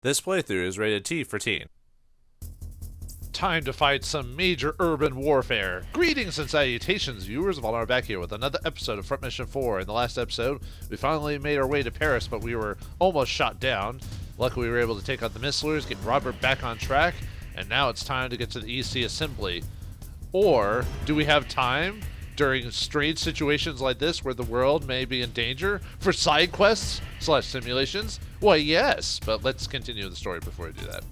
This playthrough is rated T for teen. Time to fight some major urban warfare. Greetings and salutations, viewers. Vauldemare back here with another episode of Front Mission 4. In the last episode, we finally made our way to Paris, but we were almost shot down. Luckily, we were able to take out the Misslers, get Robert back on track, and now it's time to get to the EC Assembly. Or, do we have time during strange situations like this where the world may be in danger for side quests / simulations? Why, yes, but let's continue the story before we do that.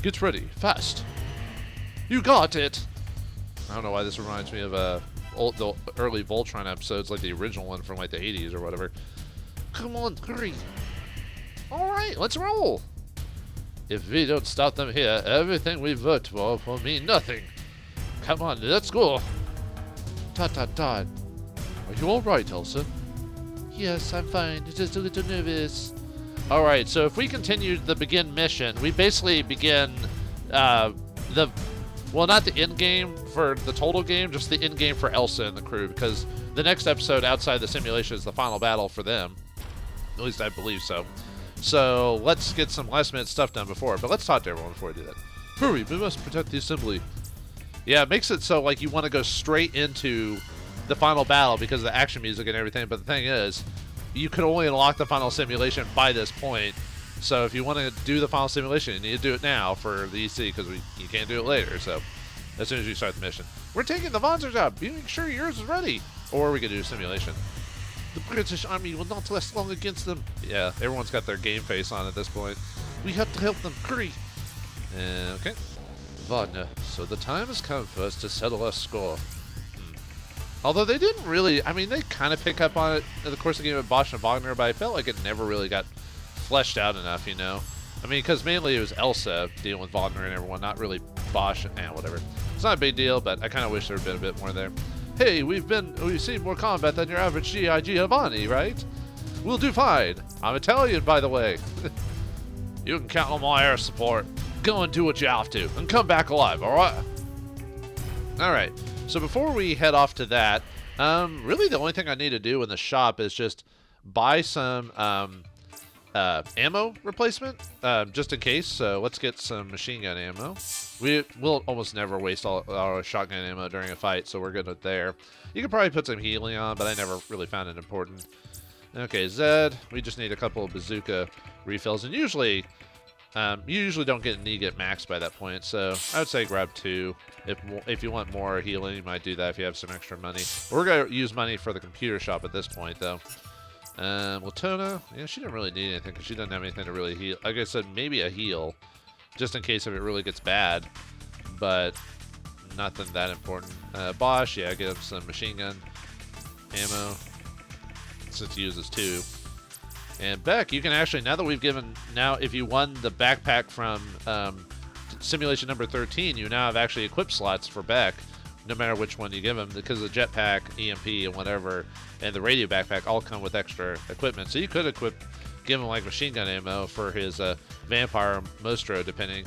Get ready, fast. You got it! I don't know why this reminds me of the early Voltron episodes, like the original one from like the 80s or whatever. Come on, hurry. Alright, let's roll. If we don't stop them here, everything we've worked for will mean nothing. Come on, let's go. Are you alright, Elsa? Yes, I'm fine. Just a little nervous. Alright, so if we continue the begin mission, we basically begin well, not the end game for the total game, just the end game for Elsa and the crew, because the next episode outside the simulation is the final battle for them. At least I believe so. So let's get some last minute stuff done before, but let's talk to everyone before we do that. Hurry, we must protect the assembly. Yeah, it makes it so like you want to go straight into the final battle because of the action music and everything, but the thing is, you can only unlock the final simulation by this point. So if you want to do the final simulation, you need to do it now for the EC because you can't do it later. So as soon as you start the mission, we're taking the Wanzers out. Make sure yours is ready. Or we could do a simulation. The British army will not last long against them. Yeah, everyone's got their game face on at this point. We have to help them. Hurry. Okay. Wagner, so the time has come for us to settle our score. Although they didn't really, I mean, they kind of pick up on it in the course of the game with Bosch and Wagner, but I felt like it never really got fleshed out enough, you know? I mean, because mainly it was Elsa dealing with Wagner and everyone, not really Bosch and whatever. It's not a big deal, but I kind of wish there had been a bit more there. Hey, we've seen more combat than your average G.I. Giovanni, right? We'll do fine. I'm Italian, by the way. You can count on my air support. Go and do what you have to, and come back alive, alright? Alright. So before we head off to that, really the only thing I need to do in the shop is just buy some ammo replacement, just in case. So let's get some machine gun ammo. We'll almost never waste all our shotgun ammo during a fight, so we're good with there. You could probably put some healing on, but I never really found it important. Okay, Zed, we just need a couple of bazooka refills, and usually, you usually don't get maxed by that point, so I would say grab 2. If you want more healing, you might do that if you have some extra money. We're going to use money for the computer shop at this point, though. Latona, yeah, she didn't really need anything because she doesn't have anything to really heal. Like I said, maybe a heal, just in case if it really gets bad, but nothing that important. Bosch, yeah, get him some machine gun ammo, since he uses 2. And Beck, you can actually, now that we've if you won the backpack from simulation number 13, you now have actually equipped slots for Beck, no matter which one you give him, because the jetpack, EMP, and whatever, and the radio backpack all come with extra equipment. So you could give him like machine gun ammo for his vampire Mostro, depending.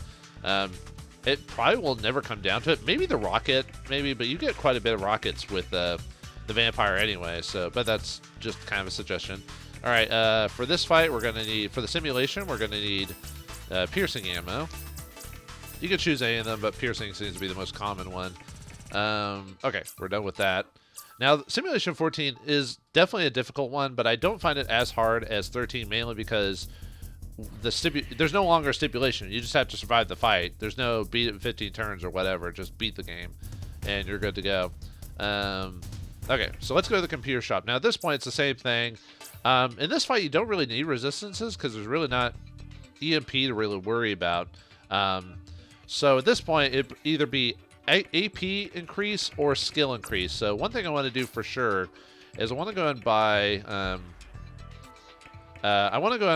It probably will never come down to it. Maybe the rocket, maybe, but you get quite a bit of rockets with the vampire anyway. So, but that's just kind of a suggestion. All right, for this fight, we're gonna need, for the simulation, we're gonna need piercing ammo. You can choose any of them, but piercing seems to be the most common one. Okay, we're done with that. Now, Simulation 14 is definitely a difficult one, but I don't find it as hard as 13, mainly because there's no longer a stipulation. You just have to survive the fight. There's no beat it in 15 turns or whatever. Just beat the game, and you're good to go. Okay, so let's go to the computer shop. Now, at this point, it's the same thing. In this fight, you don't really need resistances because there's really not EMP to really worry about. So at this point, it'd either be AP increase or skill increase. So one thing I want to do for sure is I want to go and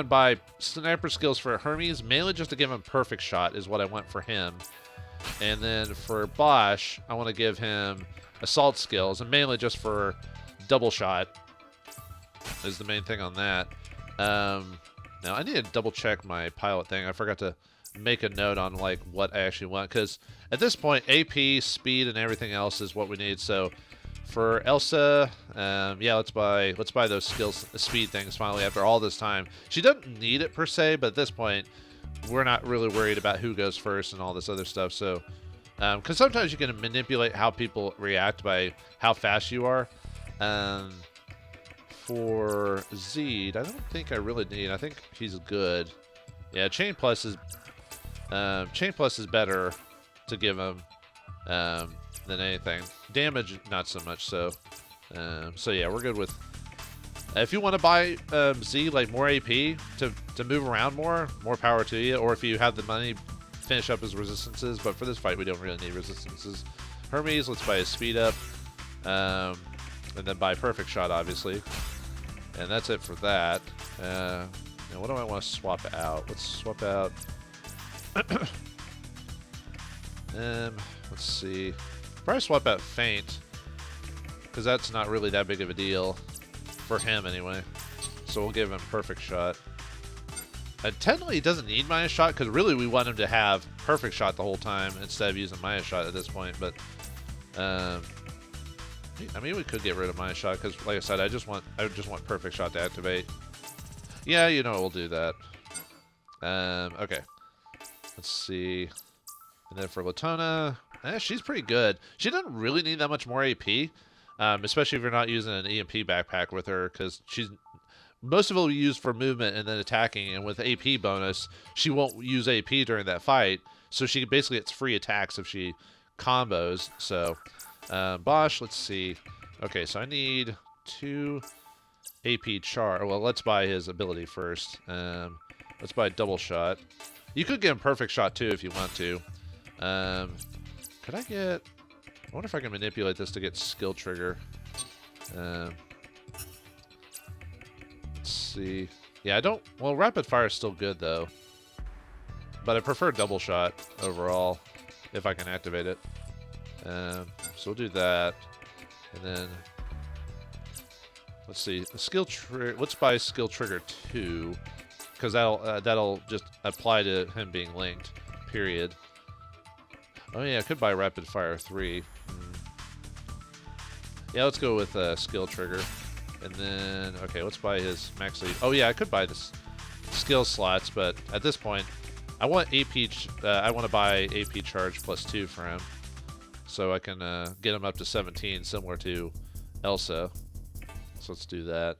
buy sniper skills for Hermes, mainly just to give him perfect shot is what I want for him. And then for Bosch, I want to give him assault skills, and mainly just for double shot is the main thing on that. Now I need to double check my pilot thing. I forgot to make a note on like what I actually want, because at this point AP, speed, and everything else is what we need. So For Elsa, yeah, let's buy those skills, speed things finally after all this time. She doesn't need it per se, but at this point, we're not really worried about who goes first and all this other stuff. So, because sometimes you can manipulate how people react by how fast you are. For Zed, I don't think I really need. I think he's good. Yeah, Chain Plus is better to give him than anything. Damage, not so much. So, so yeah, we're good with. If you want to buy Z like more AP to move around more power to you. Or if you have the money, finish up his resistances. But for this fight, we don't really need resistances. Hermes, let's buy his speed up, and then buy perfect shot, obviously. And that's it for that. Now what do I want to swap out? Let's swap out. Let's see. Probably swap out Feint, because that's not really that big of a deal for him anyway. So we'll give him perfect shot. Technically, he doesn't need minus shot, because really we want him to have perfect shot the whole time instead of using minus shot at this point. But I mean, we could get rid of minus shot, because like I said, I just want perfect shot to activate. Yeah, you know, we'll do that. Okay. Let's see. And then for Latona, she's pretty good. She doesn't really need that much more AP, especially if you're not using an EMP backpack with her, because most of it will be used for movement and then attacking, and with AP bonus, she won't use AP during that fight, so she basically gets free attacks if she combos. So, Bosch, let's see. Okay, so I need 2 AP char. Well, let's buy his ability first. Let's buy double shot. You could get him perfect shot too if you want to. Could I get... I wonder if I can manipulate this to get skill trigger. Let's see. Yeah, I don't... Well, rapid fire is still good though. But I prefer double shot overall if I can activate it. So we'll do that. And then... Let's see. Skill trigger... Let's buy skill trigger 2. Because that'll just apply to him being linked. Period. Oh yeah, I could buy rapid fire 3. Yeah, let's go with skill trigger. And then, okay, let's buy his max lead. Oh yeah, I could buy this skill slots, but at this point, I want AP. I want to buy AP charge plus 2 for him, so I can get him up to 17, similar to Elsa. So let's do that.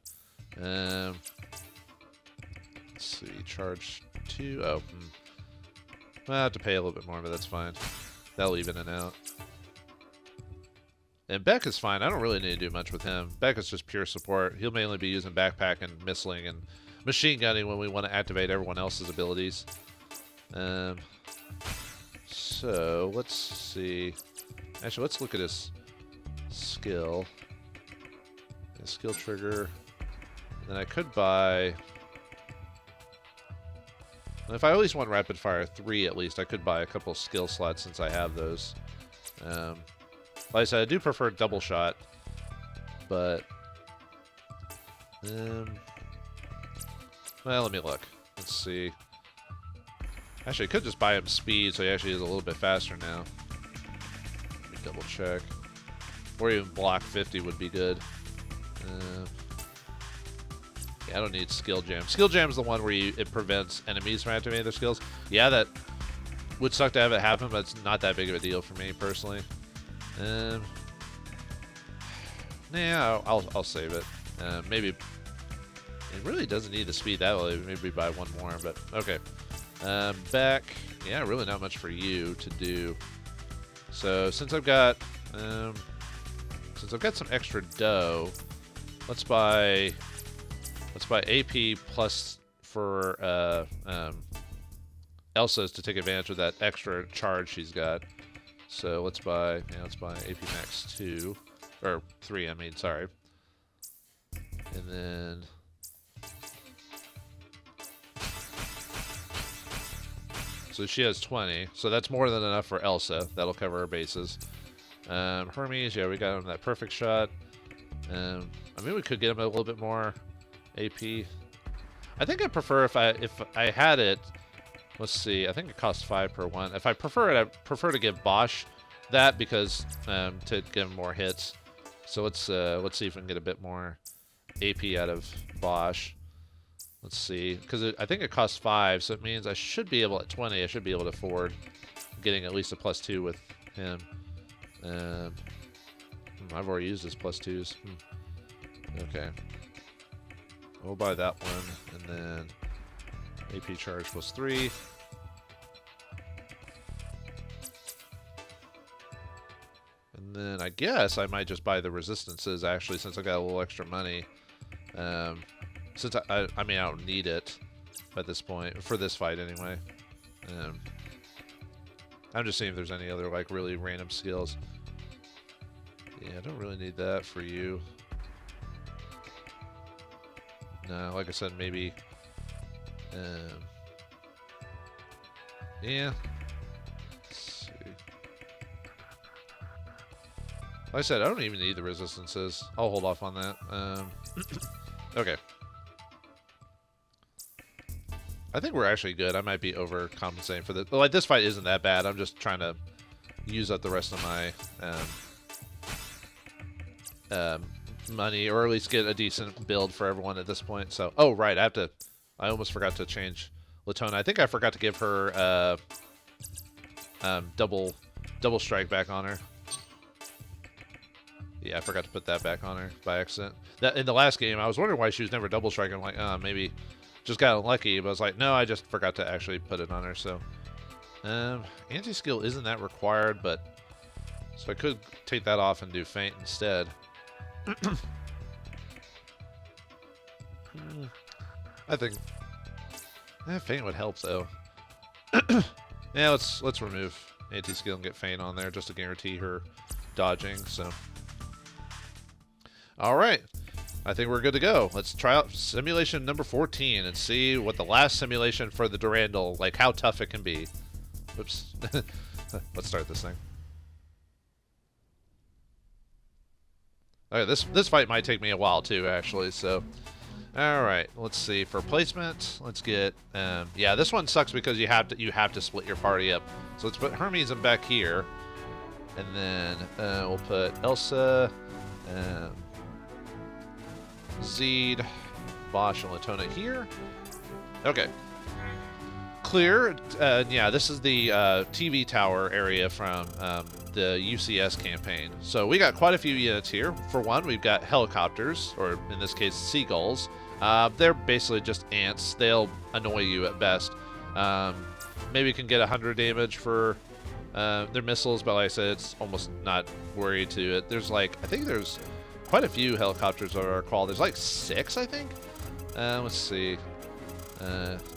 Let's see, charge 2. Oh, I have to pay a little bit more, but that's fine. That'll even it out. And Beck is fine. I don't really need to do much with him. Beck is just pure support. He'll mainly be using backpack and missiling and machine gunning when we want to activate everyone else's abilities. So, let's see. Actually, let's look at his skill. His skill trigger. And then I could buy... If I at least want rapid fire 3, at least I could buy a couple skill slots since I have those. Like I said, I do prefer double shot, but well, let me look. Let's see. Actually, I could just buy him speed, so he actually is a little bit faster now. Let me double check. Or even block 50 would be good. Yeah, I don't need skill jam. Skill jam is the one where it prevents enemies from activating their skills. Yeah, that would suck to have it happen, but it's not that big of a deal for me personally. Nah, I'll save it. Maybe it really doesn't need the speed that way. Maybe buy one more, but okay. Back. Yeah, really not much for you to do. So since I've got some extra dough, let's buy AP plus for Elsa's to take advantage of that extra charge she's got. So let's buy AP Max 2 or 3. I mean, sorry. And then so she has 20. So that's more than enough for Elsa. That'll cover her bases. Hermes, yeah, we got him that perfect shot. I mean, we could get him a little bit more AP. I think I prefer if I had it. Let's see. I think it costs 5 per one. If I prefer it, I prefer to give Bosch that because to give him more hits. So let's see if we can get a bit more AP out of Bosch. Let's see, because I think it costs 5, so it means I should be able, at 20, I should be able to afford getting at least a +2 with him. I've already used his +2s. Okay. We'll buy that one, and then AP charge +3. And then I guess I might just buy the resistances, actually, since I got a little extra money. Since I mean, I don't need it at this point, for this fight anyway. I'm just seeing if there's any other, like, really random skills. Yeah, I don't really need that for you. No, like I said, maybe... yeah. Let's see. Like I said, I don't even need the resistances. I'll hold off on that. Okay. I think we're actually good. I might be overcompensating for this. Like, this fight isn't that bad. I'm just trying to use up the rest of my money, or at least get a decent build for everyone at this point. So, oh right, I almost forgot to change Latona. I think I forgot to give her double strike back on her. Yeah, I forgot to put that back on her by accident. That in the last game, I was wondering why she was never double striking. I'm like, maybe just got unlucky. But I was like, no, I just forgot to actually put it on her. So, anti-skill isn't that required, but so I could take that off and do feint instead. I think feint would help though. Yeah, let's remove anti-skill and get feint on there just to guarantee her dodging. So, all right, I think we're good to go. Let's try out simulation number 14 and see what the last simulation for the Durandal, like how tough it can be. Oops. Let's start this thing. Okay, this fight might take me a while too, actually. So, all right, let's see for placement. Let's get yeah, this one sucks because you have to split your party up. So let's put Hermes in back here, and then we'll put Elsa, Zeed, Bosch, and Latona here. Okay. Clear. Yeah, this is the TV tower area from the UCS campaign. So we got quite a few units here. For one, we've got helicopters, or in this case, seagulls. They're basically just ants. They'll annoy you at best. Maybe you can get 100 damage for their missiles, but like I said, it's almost not worried to it. There's like, I think there's quite a few helicopters that are called. There's like 6, I think. Let's see.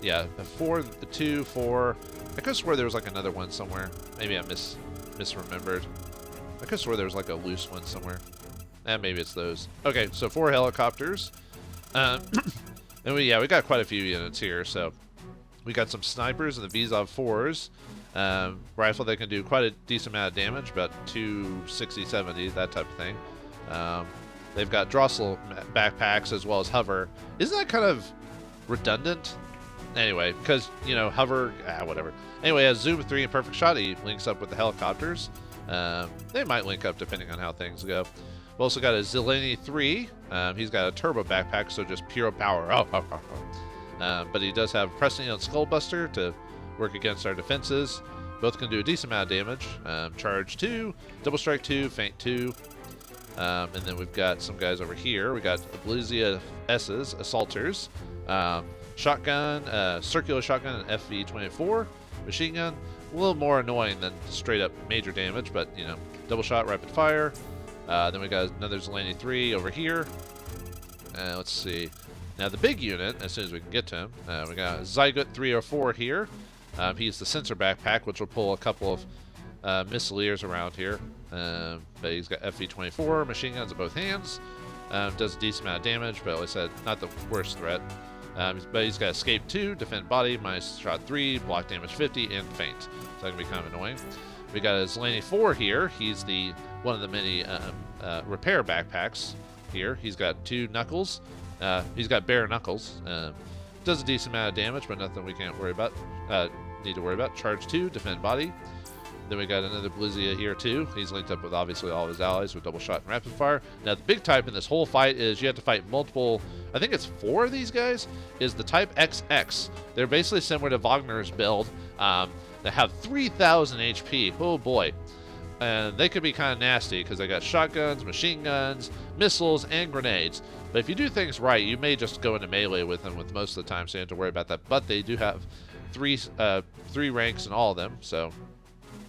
Yeah, 4, 2, 4. I could swear there was like another one somewhere. Maybe I misremembered. I could swear there was like a loose one somewhere. Maybe it's those. Okay, so 4 helicopters. And we got quite a few units here. So we got some snipers and the Vzov 4s. Rifle that can do quite a decent amount of damage, about 260, 70, that type of thing. They've got Drossel backpacks as well as hover. Isn't that kind of redundant? Anyway, because, you know, hover, whatever. Anyway, as Zoom 3 and Perfect Shot, he links up with the helicopters. They might link up depending on how things go. We've also got a Zeleny 3. He's got a turbo backpack, so just pure power. But he does have Preston and Skullbuster to work against our defenses. Both can do a decent amount of damage. Charge 2, Double Strike 2, Feint 2. And then we've got some guys over here. We got Bluzia S's, Assaulters. Shotgun, Circular Shotgun, and FV-24. Machine Gun, a little more annoying than straight up major damage, but, you know, double shot, rapid fire. Then we got another Zeleny 3 over here. Let's see. Now the big unit, as soon as we can get to him, we got Zygote 304 here. He's the sensor backpack, which will pull a couple of missileers around here. But he's got FV-24, machine guns at both hands. Does a decent amount of damage, but like I said, not the worst threat. But he's got Escape 2, Defend Body, minus Shot 3, Block Damage 50, and Feint. So that can be kind of annoying. We got a Zeleny 4 here. He's one of the many repair backpacks here. He's got 2 knuckles. He's got bare knuckles. Does a decent amount of damage, but nothing we can't worry about. Need to worry about. Charge 2, Defend Body. Then we got another Blizia here too. He's linked up with obviously all of his allies with double shot and rapid fire. Now the big type in this whole fight is you have to fight multiple, I think it's 4 of these guys, is the type XX. They're basically similar to Wagner's build. They have 3,000 HP. Oh boy. And they could be kind of nasty because they got shotguns, machine guns, missiles, and grenades. But if you do things right, you may just go into melee with them with most of the time, so you don't have to worry about that. But they do have three ranks in all of them, so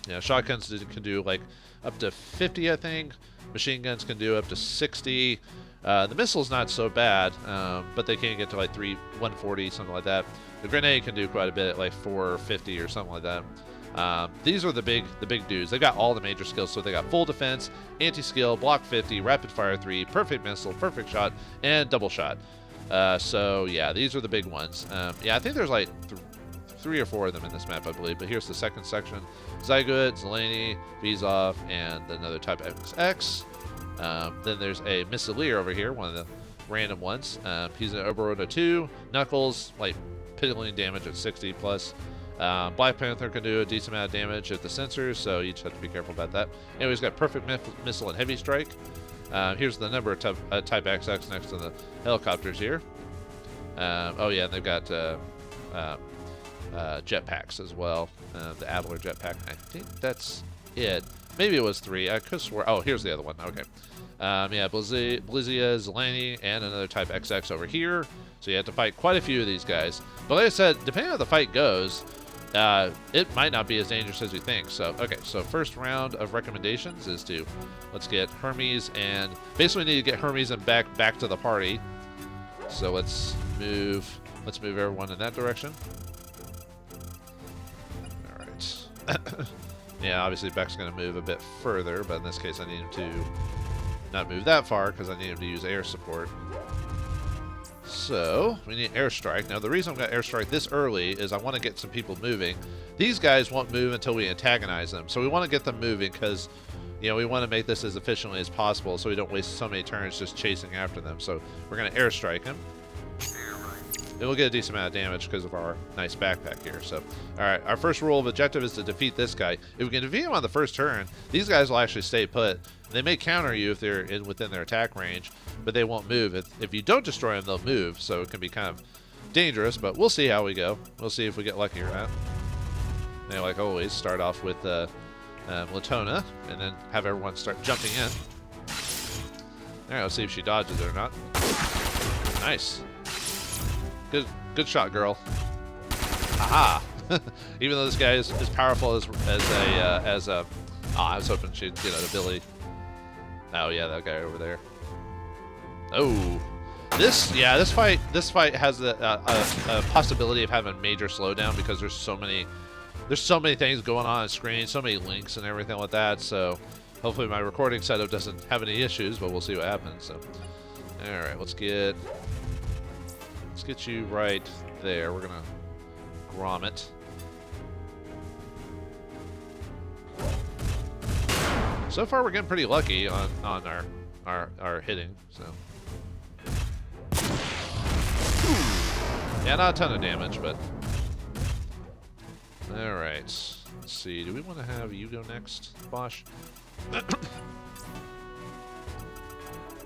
yeah, shotguns can do like up to 50, I think. Machine guns can do up to 60. The missile's not so bad, but they can get to like 140, something like that. The grenade can do quite a bit, like 450 or something like that. These are the big dudes. They got all the major skills, so they got full defense, anti-skill, block 50, rapid fire 3, perfect missile, perfect shot, and double shot. So yeah, these are the big ones. Yeah, I think there's like 3 or 4 of them in this map, I believe. But here's the second section: Zygote, Zeleny, Vizov, and another type XX. Then there's a Missileer over here, one of the random ones. He's an Oberota 2, Knuckles, like piddling damage at 60 plus. Black Panther can do a decent amount of damage at the sensors, so you just have to be careful about that. Anyway, he's got perfect missile and heavy strike. Here's the number of type XX next to the helicopters here. Oh yeah, and they've got jetpacks as well. The Adler jetpack. I think that's it. Maybe it was 3. I could swear. Oh, here's the other one. Okay. Yeah, Blizia, Zeleny, and another type XX over here. So you have to fight quite a few of these guys. But like I said, depending on how the fight goes, it might not be as dangerous as you think. So, okay, so first round of recommendations is to, let's get Hermes, and basically we need to get Hermes and back to the party. So let's move everyone in that direction. All right. Yeah, obviously Beck's going to move a bit further, but in this case I need him to not move that far because I need him to use air support. So, we need airstrike. Now, the reason I'm going to airstrike this early is I want to get some people moving. These guys won't move until we antagonize them. So we want to get them moving because, you know, we want to make this as efficiently as possible so we don't waste so many turns just chasing after them. So we're going to airstrike him. It will get a decent amount of damage because of our nice backpack here. So, all right, our first rule of objective is to defeat this guy. If we can defeat him on the first turn, these guys will actually stay put. They may counter you if they're within their attack range, but they won't move. If you don't destroy them, they'll move, so it can be kind of dangerous, but we'll see how we go. We'll see if we get lucky or not. And like always, start off with Latona, and then have everyone start jumping in. All right, let's see if she dodges it or not. Nice. Good shot, girl. Aha! Even though this guy is powerful as a I was hoping she'd get an ability. Oh yeah, that guy over there. Oh, this fight has a possibility of having a major slowdown because there's so many things going on screen, so many links and everything like that. So hopefully my recording setup doesn't have any issues, but we'll see what happens. So, all right, let's get you right there. We're gonna grommet. So far, we're getting pretty lucky on our hitting. So, yeah, not a ton of damage, but all right. Let's see. Do we want to have you go next, Bosch? I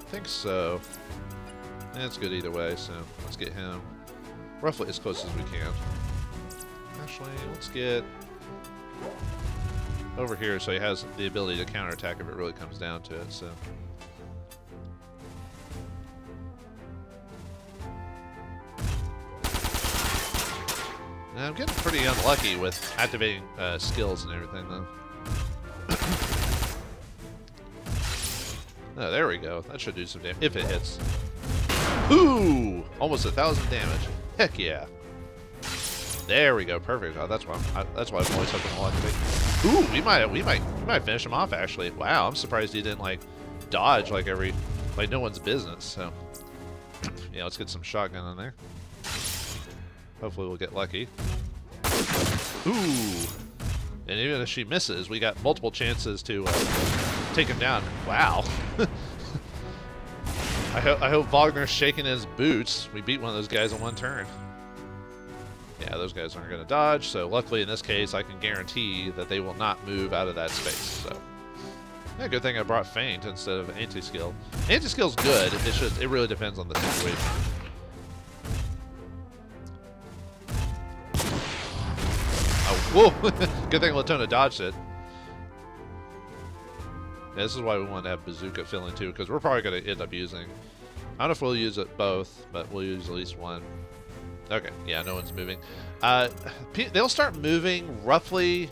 think so. It's good either way. So let's get him roughly as close as we can. Actually, let's get over here so he has the ability to counterattack if it really comes down to it. So, and I'm getting pretty unlucky with activating skills and everything, though. Oh, there we go. That should do some damage if it hits. Ooh, almost 1,000 damage. Heck yeah. There we go. Perfect. Oh, that's why I'm always hoping to activate. Ooh, we might finish him off actually. Wow, I'm surprised he didn't like dodge like no one's business. So yeah, let's get some shotgun on there. Hopefully we'll get lucky. Ooh, and even if she misses, we got multiple chances to take him down. Wow. I hope Wagner's shaking his boots. We beat one of those guys in one turn. Yeah, those guys aren't going to dodge, so luckily in this case I can guarantee that they will not move out of that space. So, yeah, good thing I brought Feint instead of Anti-Skill. Anti-Skill's good, it's just, it really depends on the situation. Oh, whoa! Good thing Latona dodged it. Yeah, this is why we want to have Bazooka filling too, because we're probably going to end up using... I don't know if we'll use it both, but we'll use at least one. Okay, yeah, no one's moving. They'll start moving roughly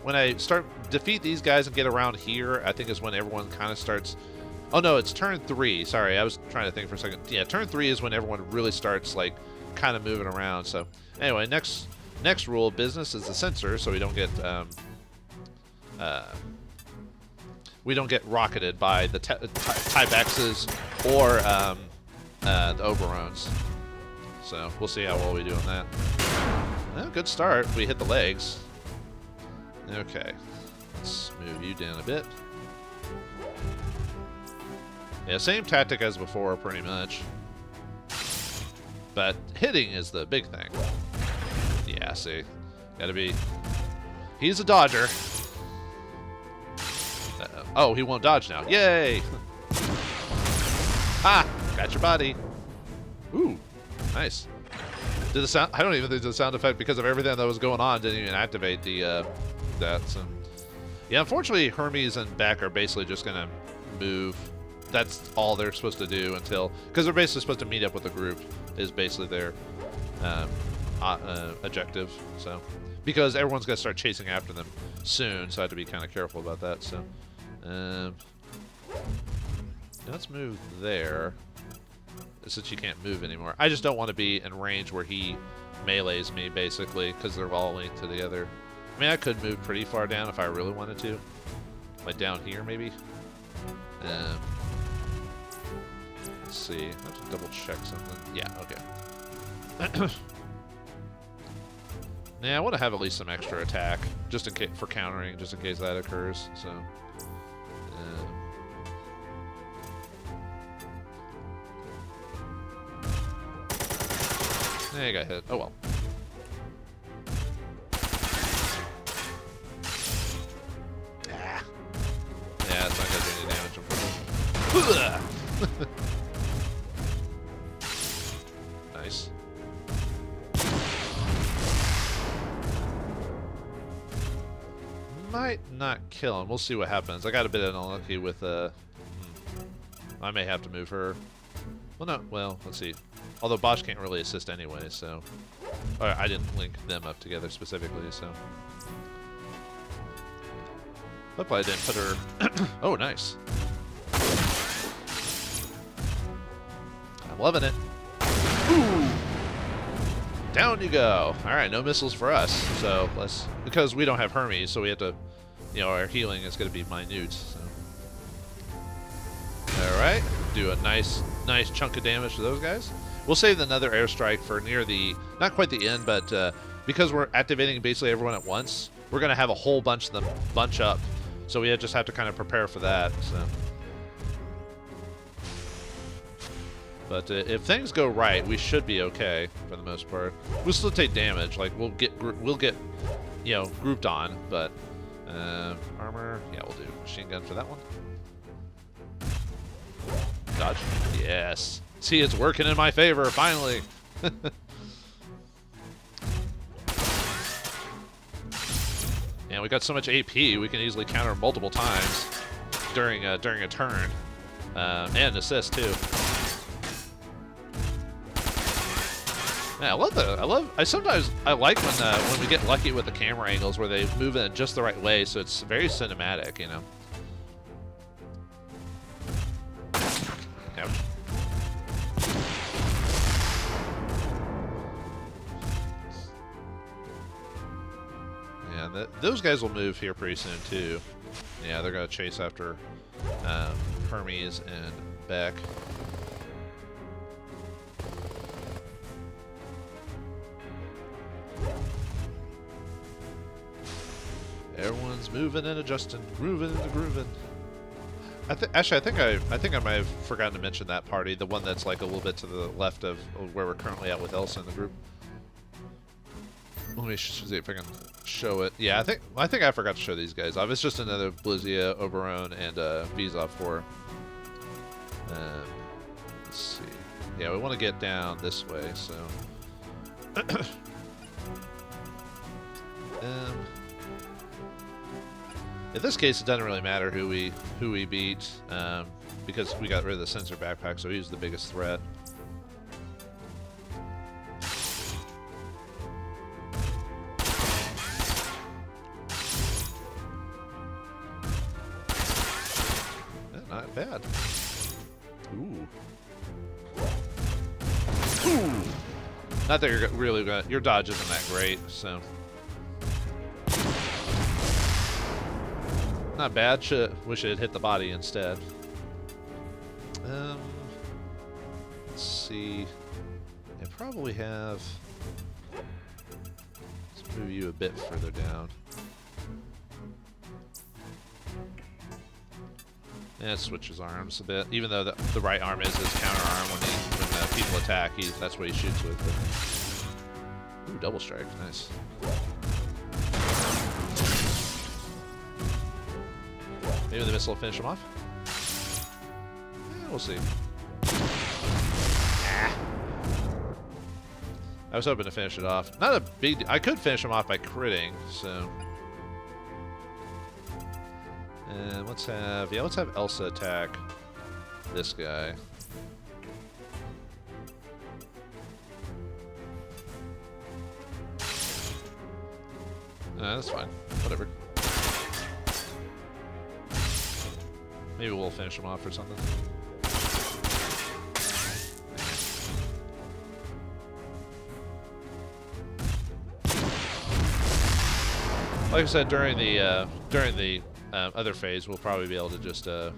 when I start defeat these guys and get around here. I think is when everyone kind of starts. Oh no, it's turn 3. Sorry, I was trying to think for a second. Yeah, turn 3 is when everyone really starts like kind of moving around. So anyway, next rule of business is the sensor, so we don't get rocketed by the Tybexes or the Oberons. So we'll see how well we do on that. Well, good start. We hit the legs. Okay. Let's move you down a bit. Yeah, same tactic as before, pretty much. But hitting is the big thing. Yeah, see. Gotta be... He's a dodger. Oh, he won't dodge now. Yay! Ah! Got your body. Ooh. Nice. Did the sound? I don't even think the sound effect, because of everything that was going on, didn't even activate the that. So yeah, unfortunately, Hermes and Beck are basically just gonna move. That's all they're supposed to do until, because they're basically supposed to meet up with the group. Is basically their objective. So because everyone's gonna start chasing after them soon, so I have to be kind of careful about that. So let's move there. Since you can't move anymore. I just don't want to be in range where he melees me, basically, because they're all linked together. I mean, I could move pretty far down if I really wanted to. Like down here, maybe? Let's see. I have to double check something. Yeah, okay. Yeah, I want to have at least some extra attack, just in case, for countering, just in case that occurs, so... Yeah, I got hit. Oh well. Ah. Yeah, it's not gonna do any damage, unfortunately. Nice. Might not kill him. We'll see what happens. I got a bit unlucky with I may have to move her. Well, no. Well, let's see. Although Bosch can't really assist anyway, so... Or I didn't link them up together specifically, so... Hopefully I didn't put her... Oh, nice. I'm loving it. Ooh! Down you go! Alright, no missiles for us, so let's... Because we don't have Hermes, so we have to... You know, our healing is going to be minute, so... Alright, do a nice chunk of damage to those guys. We'll save another airstrike for near the, not quite the end, but because we're activating basically everyone at once, we're going to have a whole bunch of them bunch up. So we just have to kind of prepare for that. So. But if things go right, we should be okay for the most part. We'll still take damage. Like we'll get you know, grouped on, but armor, yeah, we'll do machine gun for that one. Dodge. Yes. See, it's working in my favor, finally. And we got so much AP, we can easily counter multiple times during a turn, and assist too. Yeah, I like when we get lucky with the camera angles where they move in just the right way, so it's very cinematic, you know. Ouch. Yeah, those guys will move here pretty soon too. Yeah, they're gonna chase after Hermes and Beck. Everyone's moving and adjusting, grooving and grooving. Actually, I think I might have forgotten to mention that party, the one that's like a little bit to the left of where we're currently at with Elsa in the group. Let me see if I can show it. Yeah, I think I forgot to show these guys off. It's just another Blizia, Oberon, and Visa 4. Let's see. Yeah, we want to get down this way, so. In this case, it doesn't really matter who we beat, because we got rid of the sensor backpack, so he's the biggest threat. Not bad. Ooh. Ooh. Not that you're really gonna. Your dodge isn't that great, so. Not bad. Wish it had hit the body instead. Let's see. I probably have. Let's move you a bit further down. Yeah, it switches arms a bit. Even though the right arm is his counter arm when people attack, that's what he shoots with. But... Ooh, double strike, nice. Maybe the missile will finish him off. Yeah, we'll see. I was hoping to finish it off. Not a big. I could finish him off by critting, so. And let's have Elsa attack this guy. That's fine. Whatever. Maybe we'll finish him off or something. Like I said, during the other phase, we'll probably be able to just nope,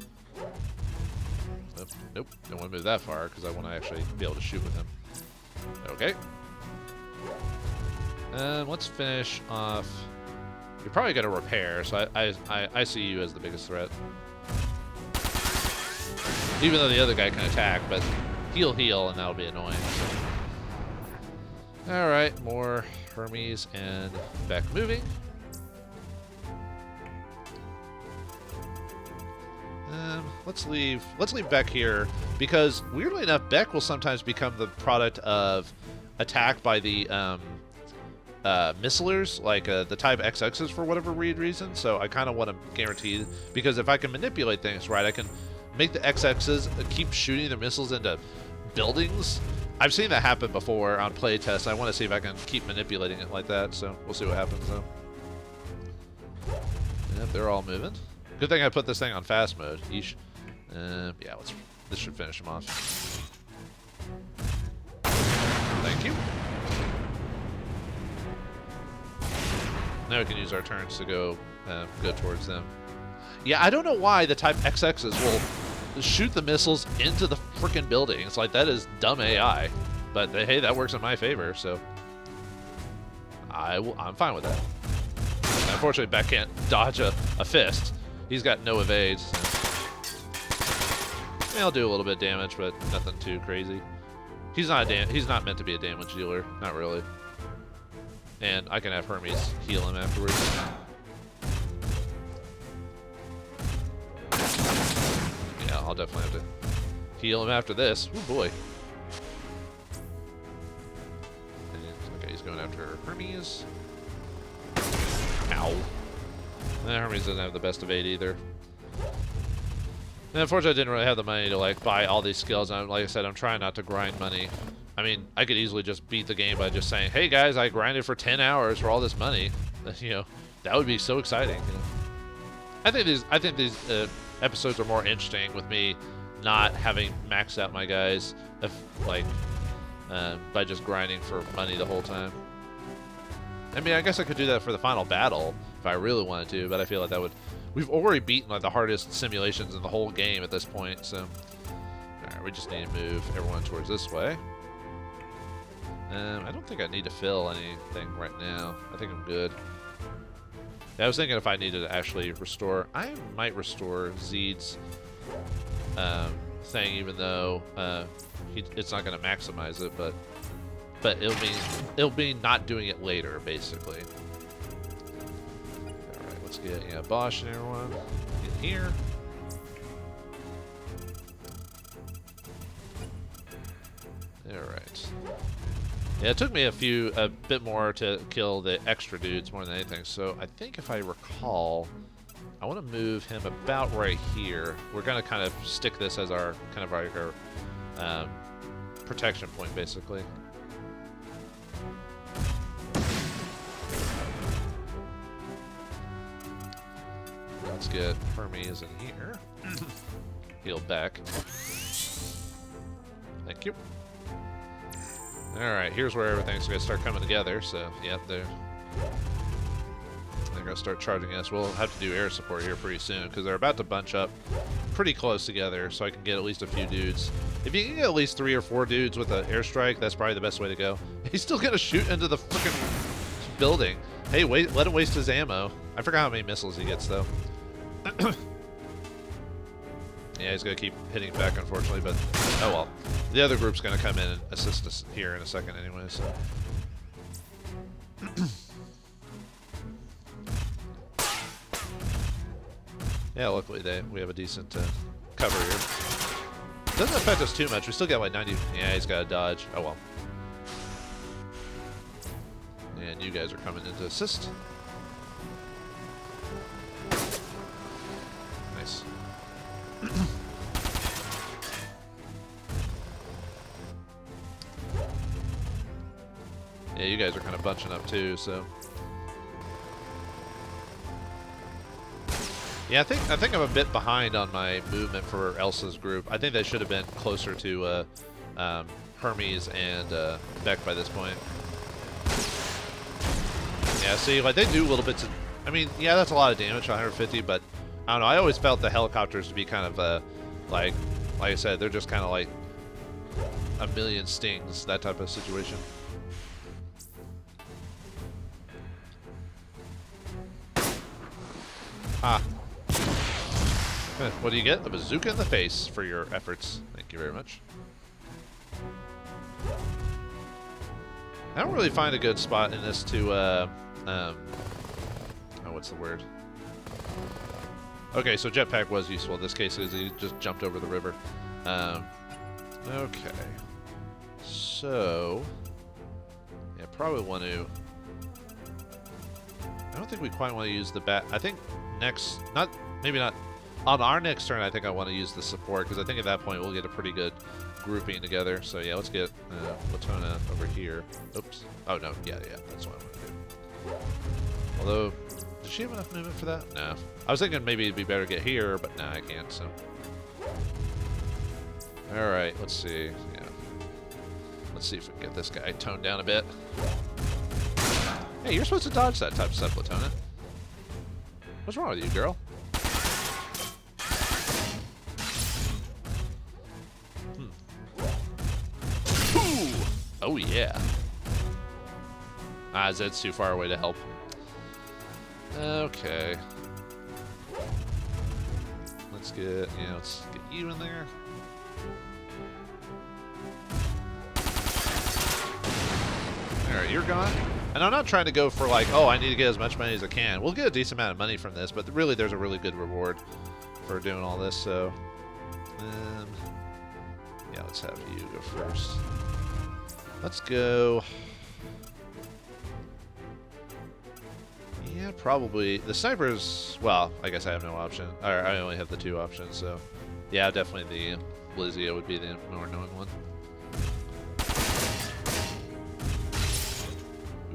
don't want to move that far because I want to actually be able to shoot with him. Okay. Let's finish off. You're probably gonna repair, so I see you as the biggest threat. Even though the other guy can attack, but heal, and that'll be annoying. All right, more Hermes and Beck moving. Let's leave Beck here because weirdly enough, Beck will sometimes become the product of attack by the missilers, like the type XXs for whatever weird reason. So I kind of want to guarantee, because if I can manipulate things right, I can make the XXs keep shooting their missiles into buildings. I've seen that happen before on playtests. I want to see if I can keep manipulating it like that. So we'll see what happens though. Yep, they're all moving. Good thing I put this thing on fast mode. Yeesh. Yeah, this should finish him off. Thank you. Now we can use our turns to go towards them. Yeah, I don't know why the type XXs will shoot the missiles into the freaking building. It's like, that is dumb AI. But hey, that works in my favor, so I'm fine with that. Unfortunately, Beck can't dodge a fist. He's got no evades. So. I'll do a little bit of damage, but nothing too crazy. He's not meant to be a damage dealer, not really. And I can have Hermes heal him afterwards. Yeah, I'll definitely have to heal him after this. Oh boy. Okay, he's going after Hermes. Ow. Hermes doesn't have the best evade either. And unfortunately, I didn't really have the money to like buy all these skills. And like I said, I'm trying not to grind money. I mean, I could easily just beat the game by just saying, "Hey guys, I grinded for 10 hours for all this money." You know, that would be so exciting. You know? I think these episodes are more interesting with me not having maxed out my guys, by just grinding for money the whole time. I mean, I guess I could do that for the final battle if I really wanted to, but I feel like that would. We've already beaten like the hardest simulations in the whole game at this point, so. Alright, we just need to move everyone towards this way. I don't think I need to fill anything right now. I think I'm good. Yeah, I was thinking if I needed to actually restore. I might restore Zeed's thing, even though it's not going to maximize it, but but it'll be not doing it later, basically. All right, let's get Bosch and everyone in here. All right. Yeah, it took me a bit more to kill the extra dudes more than anything. So I think if I recall, I want to move him about right here. We're gonna kind of stick this as our protection point, basically. Let's get Hermes in here. Heal back. Thank you. Alright, here's where everything's going to start coming together. So, yeah, they're going to start charging us. We'll have to do air support here pretty soon because they're about to bunch up pretty close together so I can get at least a few dudes. If you can get at least 3 or 4 dudes with an airstrike, that's probably the best way to go. He's still going to shoot into the freaking building. Hey, wait, let him waste his ammo. I forgot how many missiles he gets, though. Yeah, he's going to keep hitting back, unfortunately, but oh well. The other group's going to come in and assist us here in a second anyway, so. Yeah, luckily we have a decent cover here. Doesn't affect us too much. We still got like 90. Yeah, he's got to dodge. Oh well. And you guys are coming in to assist. Nice. Yeah, you guys are kind of bunching up too, so. Yeah, I think I'm a bit behind on my movement for Elsa's group. I think they should have been closer to Hermes and Beck by this point. Yeah, see, like they do little bits of. I mean, yeah, that's a lot of damage, 150, but I don't know. I always felt the helicopters to be kind of like I said, they're just kind of like a million stings, that type of situation. Ah. What do you get? A bazooka in the face for your efforts. Thank you very much. I don't really find a good spot in this to, oh, what's the word? Okay, so jetpack was useful in this case because he just jumped over the river. Okay. So, yeah, probably want to. I don't think we quite want to use the bat. I think next, maybe not. On our next turn, I think I want to use the support because I think at that point we'll get a pretty good grouping together. So yeah, let's get Latona over here. Oops. Oh no, yeah, that's what I want to do. Although, does she have enough movement for that? No. I was thinking maybe it'd be better to get here, but nah, I can't. So. All right, let's see. Yeah. Let's see if we can get this guy toned down a bit. Hey, you're supposed to dodge that type of stuff, Latona. What's wrong with you, girl? Oh yeah. Ah, Zed's too far away to help. Okay. Let's get you in there. Alright, you're gone. And I'm not trying to go for like, oh, I need to get as much money as I can. We'll get a decent amount of money from this, but really there's a really good reward for doing all this, so. Yeah, let's have you go first. Let's go. Yeah, probably. The snipers, well, I guess I have no option. Or I only have the 2 options, so. Yeah, definitely the Blizia would be the more known one.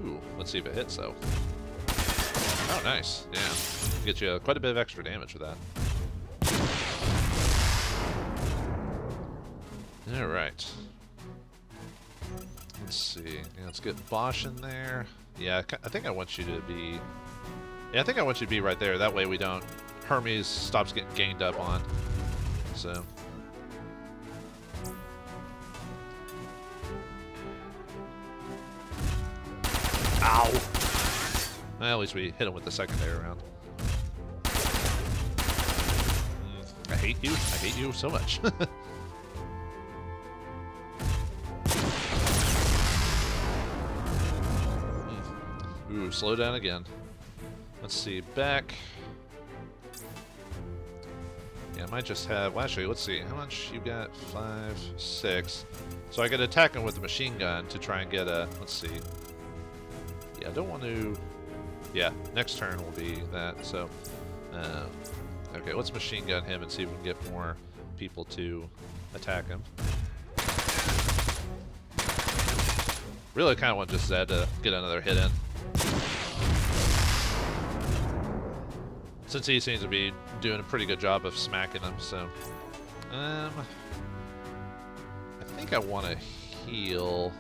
Ooh, let's see if it hits, though. Oh, nice. Yeah. Get you quite a bit of extra damage with that. Alright. Let's see. Yeah, let's get Bosch in there. Yeah, I think I want you to be. Yeah, I think I want you to be right there. That way we don't. Hermes stops getting ganged up on. So. Ow! Well, at least we hit him with the secondary round. I hate you. I hate you so much. Ooh, slow down again. Let's see, back. Yeah, I might just have... Well, actually, let's see. How much you got? 5, 6. So I could attack him with the machine gun to try and get a... Let's see. Yeah, I don't want to... Yeah, next turn will be that, so... okay, let's machine gun him and see if we can get more people to attack him. Really kind of want just Zed to get another hit in. Since he seems to be doing a pretty good job of smacking them, so... I think I want to heal...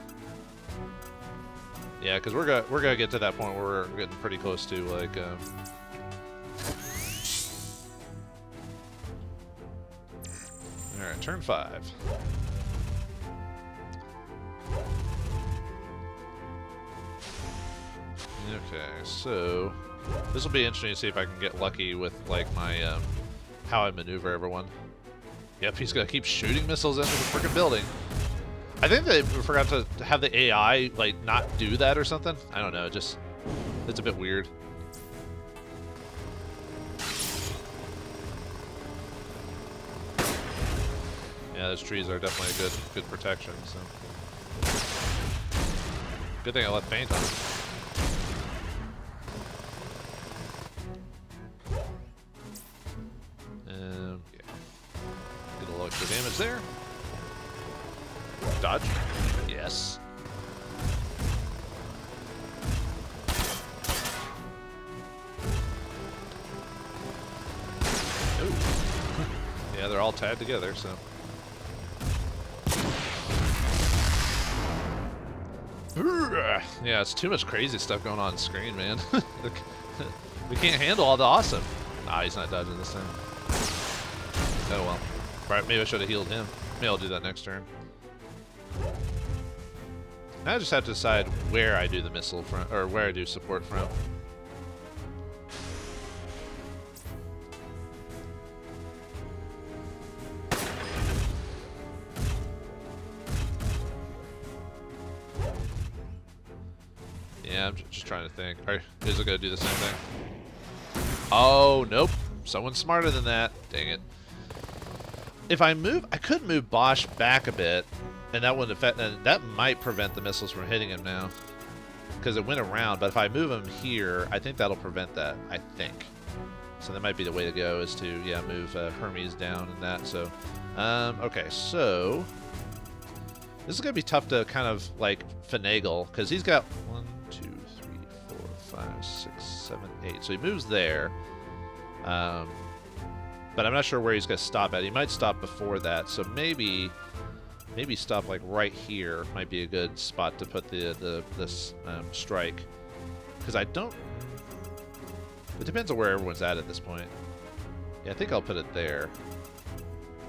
Yeah, because we're gonna get to that point where we're getting pretty close to, like, Alright, turn 5. Okay, so... This will be interesting to see if I can get lucky with, like, my, how I maneuver everyone. Yep, he's gonna keep shooting missiles into the freaking building. I think they forgot to have the AI, like, not do that or something. I don't know, just... It's a bit weird. Yeah, those trees are definitely a good protection, so... Good thing I left paint on. Yeah. Get a little extra damage there. Dodge. Yes. Ooh. Yeah, they're all tied together, so... Yeah, it's too much crazy stuff going on screen, man. We can't handle all the awesome. Nah, he's not dodging this time. Oh well. Right, maybe I should have healed him. Maybe I'll do that next turn. I just have to decide where I do the missile from, or where I do support from. Yeah, I'm just trying to think. Is it going to do the same thing? Oh, nope. Someone's smarter than that. Dang it. If I move, I could move Bosch back a bit, and that wouldn't affect, and that might prevent the missiles from hitting him now. Because it went around, but if I move him here, I think that'll prevent that, I think. So that might be the way to go, is to, yeah, move Hermes down and that, so. Okay, so. This is going to be tough to kind of, like, finagle, because he's got 1, 2, 3, 4, 5, 6, 7, 8. So he moves there. But I'm not sure where he's going to stop at. He might stop before that, so maybe stop like right here might be a good spot to put this strike. Because I don't... It depends on where everyone's at this point. Yeah, I think I'll put it there.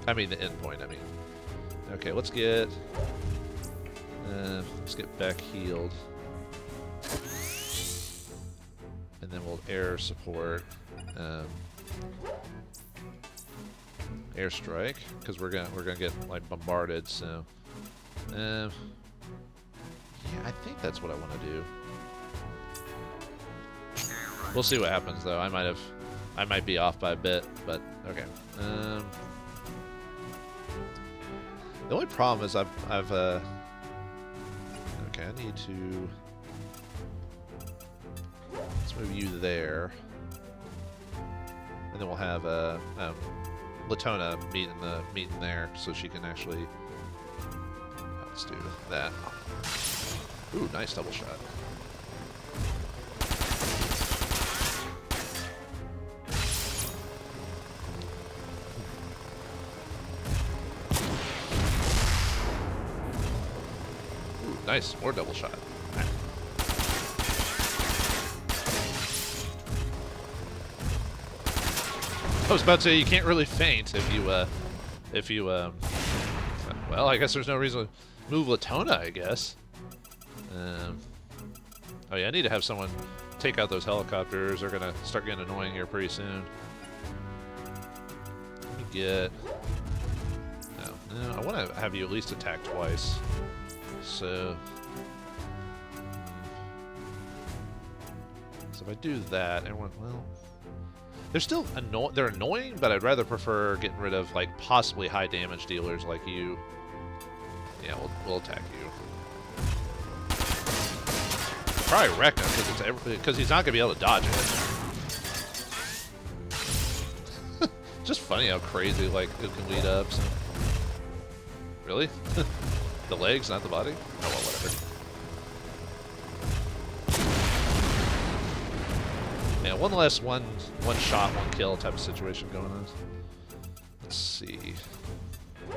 I mean, the end point, I mean. Okay, let's get back healed. And then we'll air support. Airstrike, because we're gonna get like bombarded. So, yeah, I think that's what I want to do. We'll see what happens, though. I might be off by a bit, but okay. The only problem is I've okay, I need to. Let's move you there, and then we'll have Latona meeting there, so she can actually. Let's do that. Ooh, nice double shot. Ooh, nice, more double shot. Right. I was about to say you can't really feint if you well, I guess there's no reason to move Latona, I guess. Oh yeah, I need to have someone take out those helicopters. They're gonna start getting annoying here pretty soon. Let me get... No, I want to have you at least attack twice. So... So if I do that, everyone, well, they're still they're annoying, but I'd rather prefer getting rid of like possibly high damage dealers like you. Yeah, we'll attack you. Probably wreck him because he's not gonna be able to dodge it. Just funny how crazy like it can lead up. So. Really? The legs, not the body? Oh well, whatever. Yeah, one less one shot, one kill type of situation going on. Let's see. I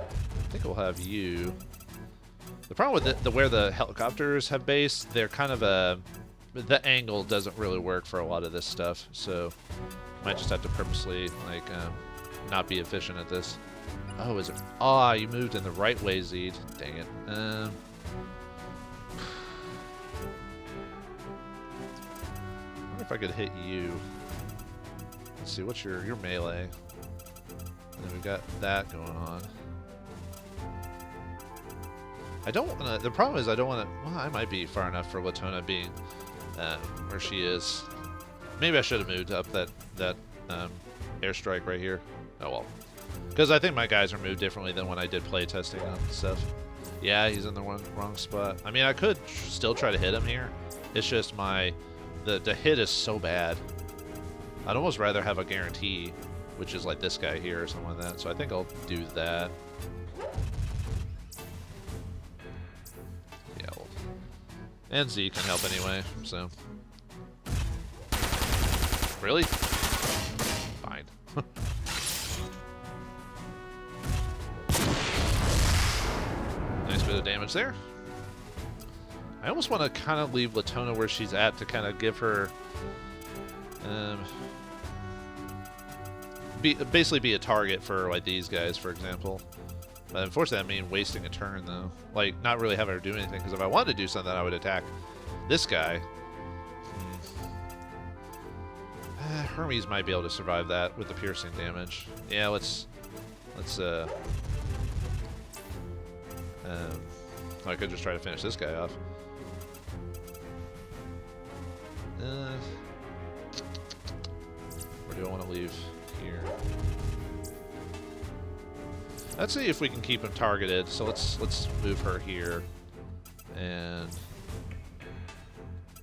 think we'll have you. The problem with where the helicopters have base, they're kind of the angle doesn't really work for a lot of this stuff, so might just have to purposely like not be efficient at this. Oh, is it? Ah, you moved in the right way, Zed. Dang it. I wonder if I could hit you. Let's see, what's your melee? And then we've got that going on. I don't want to. The problem is I don't want to. Well, I might be far enough for Latona being where she is. Maybe I should have moved up that airstrike right here. Oh well, because I think my guys are moved differently than when I did play testing on stuff. Yeah, he's in the wrong spot. I mean, I could still try to hit him here. It's just the hit is so bad. I'd almost rather have a guarantee, which is like this guy here or something like that. So I think I'll do that. And Z can help anyway, so. Really? Fine. Nice bit of damage there. I almost want to kind of leave Latona where she's at to kind of give her... basically be a target for like these guys, for example. But unfortunately, that means wasting a turn, though. Like, not really having her do anything, because if I wanted to do something, I would attack this guy. Hermes might be able to survive that with the piercing damage. Yeah, let's I could just try to finish this guy off. Where do I want to leave here? Let's see if we can keep him targeted. So let's move her here, and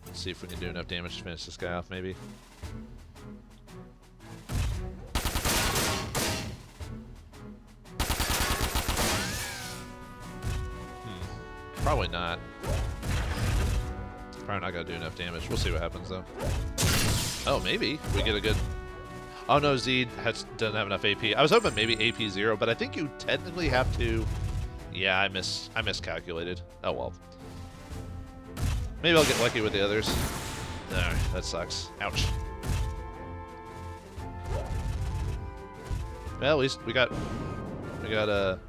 let's see if we can do enough damage to finish this guy off. Maybe. Probably not. Probably not gonna do enough damage. We'll see what happens though. Oh, maybe we get a good. Oh no, Zed doesn't have enough AP. I was hoping maybe AP 0, but I think you technically have to. Yeah, I miscalculated. Oh well. Maybe I'll get lucky with the others. Alright, that sucks. Ouch. Well, at least we got a. Of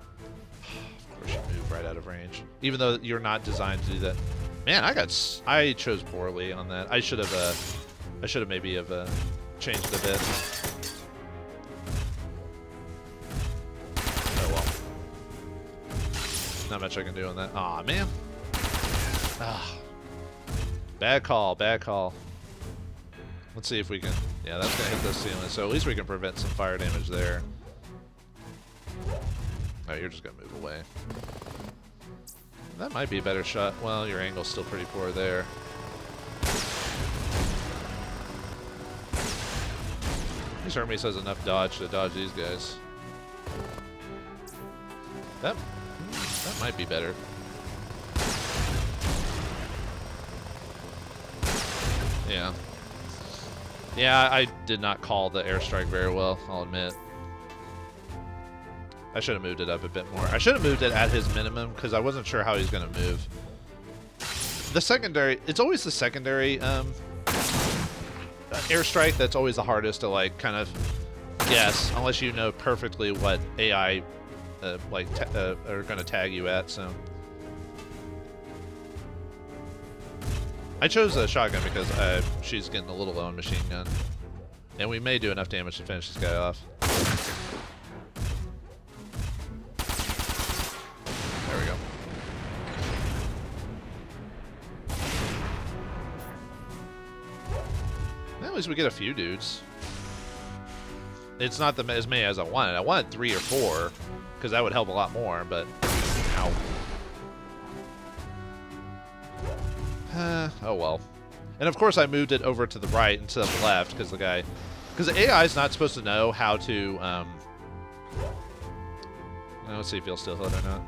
course, you move right out of range, even though you're not designed to do that. Man, I chose poorly on that. I should have maybe changed a bit. Oh well. Not much I can do on that. Aw, man. Ah. Bad call, bad call. Let's see if we can. Yeah, that's gonna hit the ceiling. So at least we can prevent some fire damage there. Oh, you're just gonna move away. That might be a better shot. Well, your angle's still pretty poor there. At least Hermes has enough dodge to dodge these guys. That might be better. Yeah. Yeah, I did not call the airstrike very well, I'll admit. I should have moved it up a bit more. I should have moved it at his minimum, because I wasn't sure how he's going to move. The secondary, it's always the secondary airstrike that's always the hardest to, like, kind of guess, unless you know perfectly what AI are going to tag you at, so. I chose a shotgun because she's getting a little low on machine gun. And we may do enough damage to finish this guy off. There we go. at least we get a few dudes. It's not as many as I wanted. I wanted 3 or 4, because that would help a lot more, but... Ow. Oh well. And of course I moved it over to the right instead of the left, because the AI is not supposed to know how to, let's see if he'll still hit or not.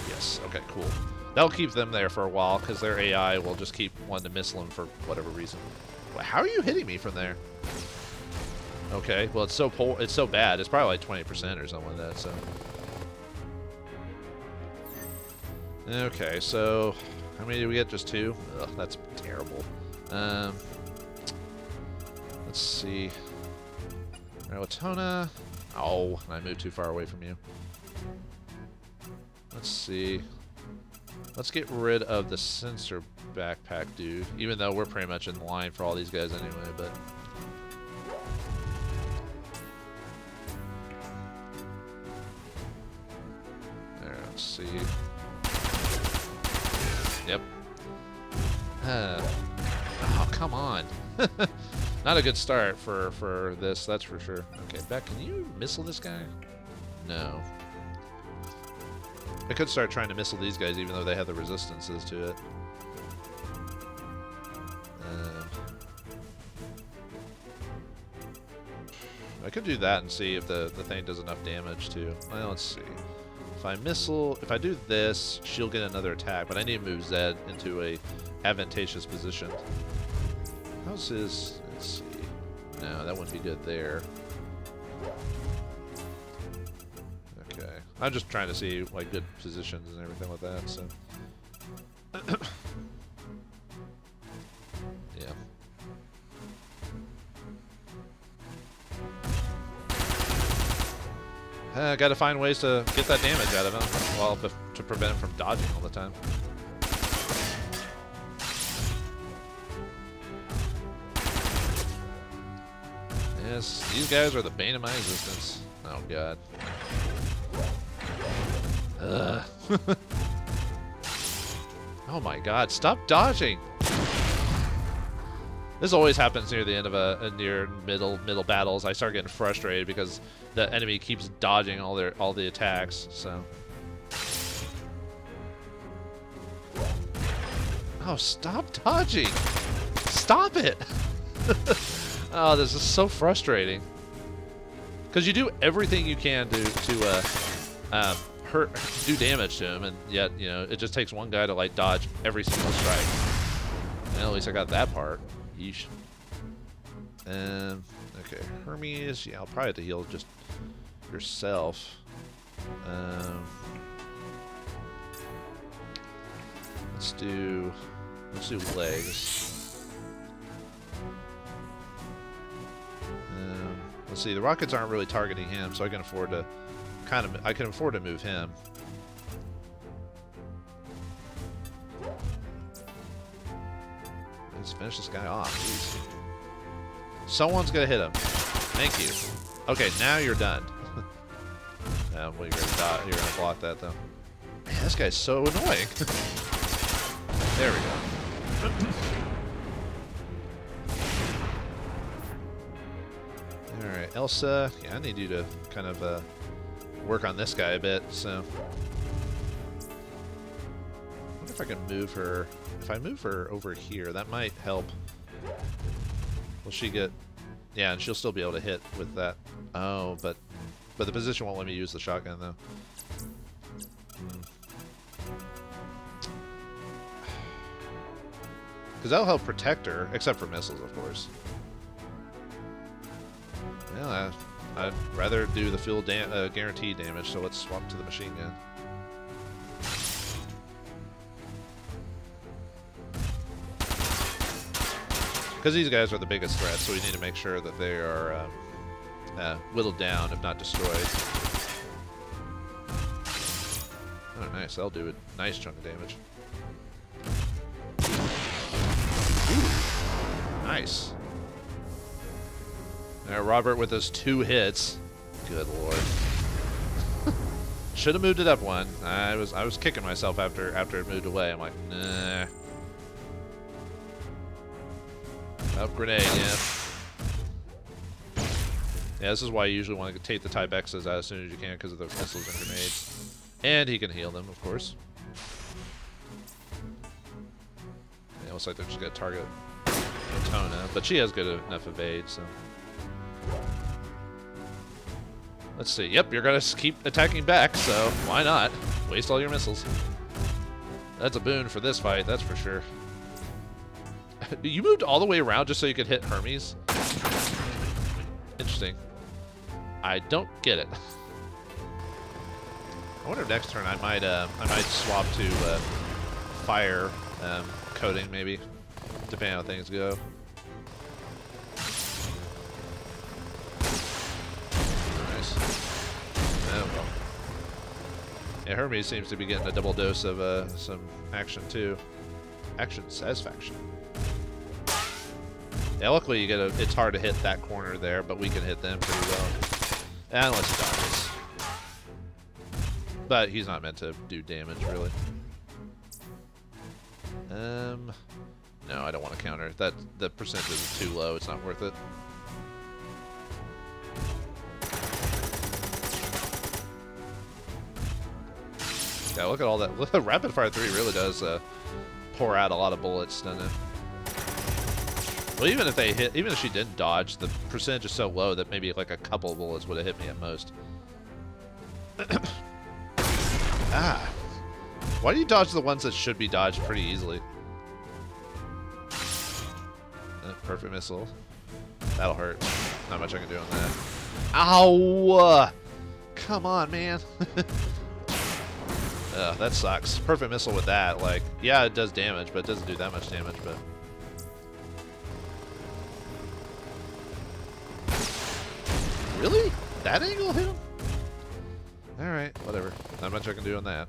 Yes, okay, cool. That'll keep them there for a while, because their AI will just keep wanting to missile him for whatever reason. Well, how are you hitting me from there? Okay, well, it's so bad. It's probably like 20% or something like that, so. Okay, so how many do we get? Just 2? Ugh, that's terrible. Let's see. Rarotonga. Oh, I moved too far away from you. Let's see. Let's get rid of the sensor backpack dude, even though we're pretty much in line for all these guys anyway, but... There, let's see. Yep. Oh, come on. Not a good start for this, that's for sure. Okay, Beck, can you missile this guy? No. I could start trying to missile these guys even though they have the resistances to it. I could do that and see if the thing does enough damage too. Well, let's see. If I do this, she'll get another attack, but I need to move Zed into a advantageous position. How's his... Let's see. No, that wouldn't be good there. Okay. I'm just trying to see, like, good positions and everything like that, so... yeah. Gotta find ways to get that damage out of him, well, to prevent him from dodging all the time. Yes, these guys are the bane of my existence. Oh god. Ugh. Oh my god, stop dodging! This always happens near the end of near middle battles. I start getting frustrated because the enemy keeps dodging all the attacks. So. Oh, stop dodging! Stop it! Oh, this is so frustrating. Because you do everything you can do do damage to him, and yet it just takes one guy to like dodge every single strike. And at least I got that part. Yeesh. Okay, Hermes. Yeah, I'll probably have to heal just yourself. Let's do legs. Let's see. The rockets aren't really targeting him, so I can afford to move him. Let's finish this guy off. Jeez. Someone's gonna hit him. Thank you. Okay, now you're done. Well, you're gonna block that though. Man, this guy's so annoying. There we go. All right, Elsa. Yeah, I need you to kind of work on this guy a bit. So, I wonder if I can move her. If I move her over here, that might help. Will she get... Yeah, and she'll still be able to hit with that. Oh, but the position won't let me use the shotgun, though. Because that'll help protect her, except for missiles, of course. Well, I'd rather do the fuel guaranteed damage, so let's swap to the machine gun. Because these guys are the biggest threat, so we need to make sure that they are whittled down, if not destroyed. Oh, nice. That'll do a nice chunk of damage. Ooh, nice. Now Robert with his 2 hits. Good lord. Should have moved it up one. I was kicking myself after it moved away. I'm like, nah. Oh, grenade, yeah. Yeah, this is why you usually want to take the Type X's out as soon as you can because of the missiles and grenades. And he can heal them, of course. Yeah, looks like they're just going to target Latona, but she has good enough evade, so. Let's see. Yep, you're going to keep attacking back, so why not? Waste all your missiles. That's a boon for this fight, that's for sure. You moved all the way around just so you could hit Hermes? Interesting. I don't get it. I wonder if next turn I might swap to fire coating maybe, depending on how things go. Nice. Oh well. Yeah, Hermes seems to be getting a double dose of some action too. Action satisfaction. Yeah, luckily you get a. It's hard to hit that corner there, but we can hit them pretty well. Unless he dodges. But he's not meant to do damage, really. No, I don't want to counter. The percentage is too low. It's not worth it. Yeah, look at all that. Look, Rapid Fire 3 really does pour out a lot of bullets, doesn't it? Well, even if they hit, even if she didn't dodge, the percentage is so low that maybe like a couple of bullets would have hit me at most. Ah. Why do you dodge the ones that should be dodged pretty easily? Perfect missile. That'll hurt. Not much I can do on that. Ow! Come on, man. That sucks. Perfect missile with that. Like, yeah, it does damage, but it doesn't do that much damage, but... Really? That angle hit him? Alright, whatever. Not much I can do on that.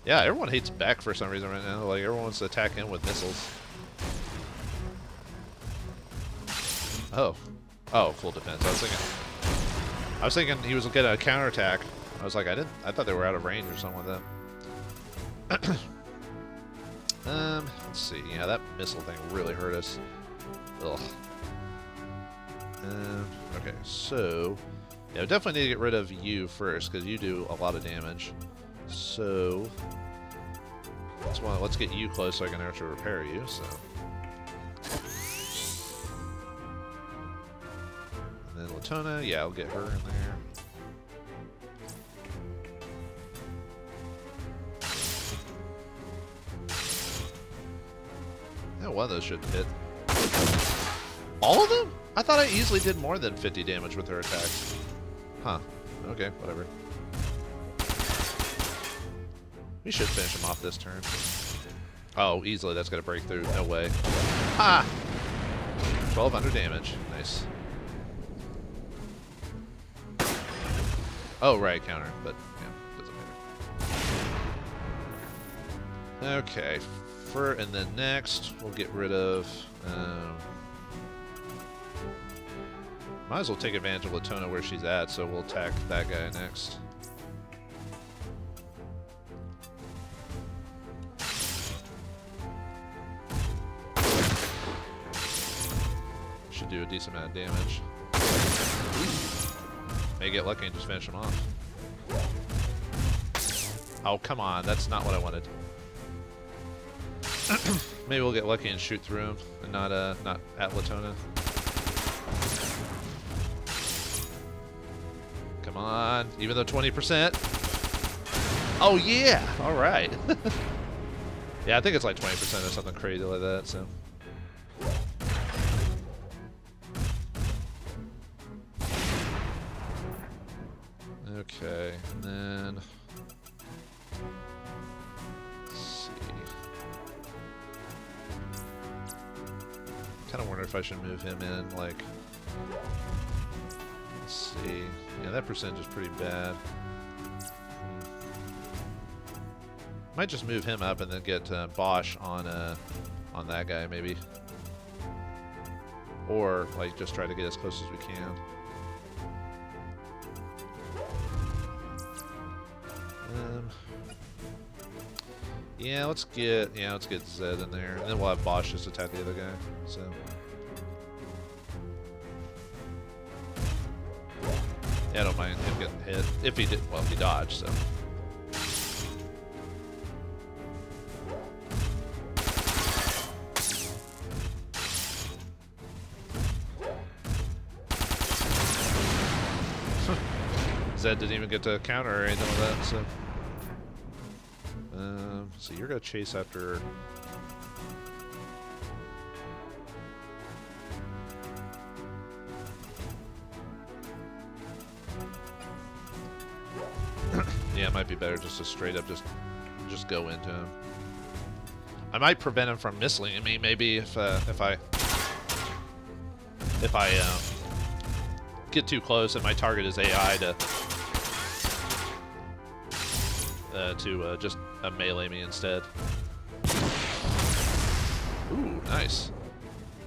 Yeah, everyone hates Beck for some reason right now. Like, everyone wants to attack him with missiles. Oh. Oh, full defense. I was thinking he was getting a counterattack. I was like, I thought they were out of range or something like that. Let's see. Yeah, that missile thing really hurt us. Ugh. Okay, so yeah, we definitely need to get rid of you first because you do a lot of damage. So let's get you close so I can actually repair you. So, and then Latona, yeah, I'll get her in there. Yeah, one of those shouldn't hit. All of them? I thought I easily did more than 50 damage with her attacks. Huh. Okay, whatever. We should finish him off this turn. Oh, easily that's gonna break through. No way. Ha! 1200 damage. Nice. Oh, right, counter. But, yeah, doesn't matter. Okay. And then next, we'll get rid of... might as well take advantage of Latona where she's at, so we'll attack that guy next. Should do a decent amount of damage. May get lucky and just finish him off. Oh, come on. That's not what I wanted. Maybe we'll get lucky and shoot through him and not at Latona. Come on, even though 20%. Oh yeah, all right. Yeah, I think it's like 20% or something crazy like that. So. Okay, and then let's see. Kind of wonder if I should move him in, like. Let's see. Yeah, that percentage is pretty bad. Might just move him up and then get Bosch on that guy, maybe. Or like just try to get as close as we can. Yeah, let's get Zed in there, and then we'll have Bosch just attack the other guy. So Yeah, I don't mind him getting hit. If he did, well, if he dodged, so. Zed didn't even get to counter or anything like that, so. So you're gonna chase after. Yeah, it might be better just to straight up just go into him. I might prevent him from missiling me, maybe if I get too close and my target is AI to just melee me instead. Ooh, nice.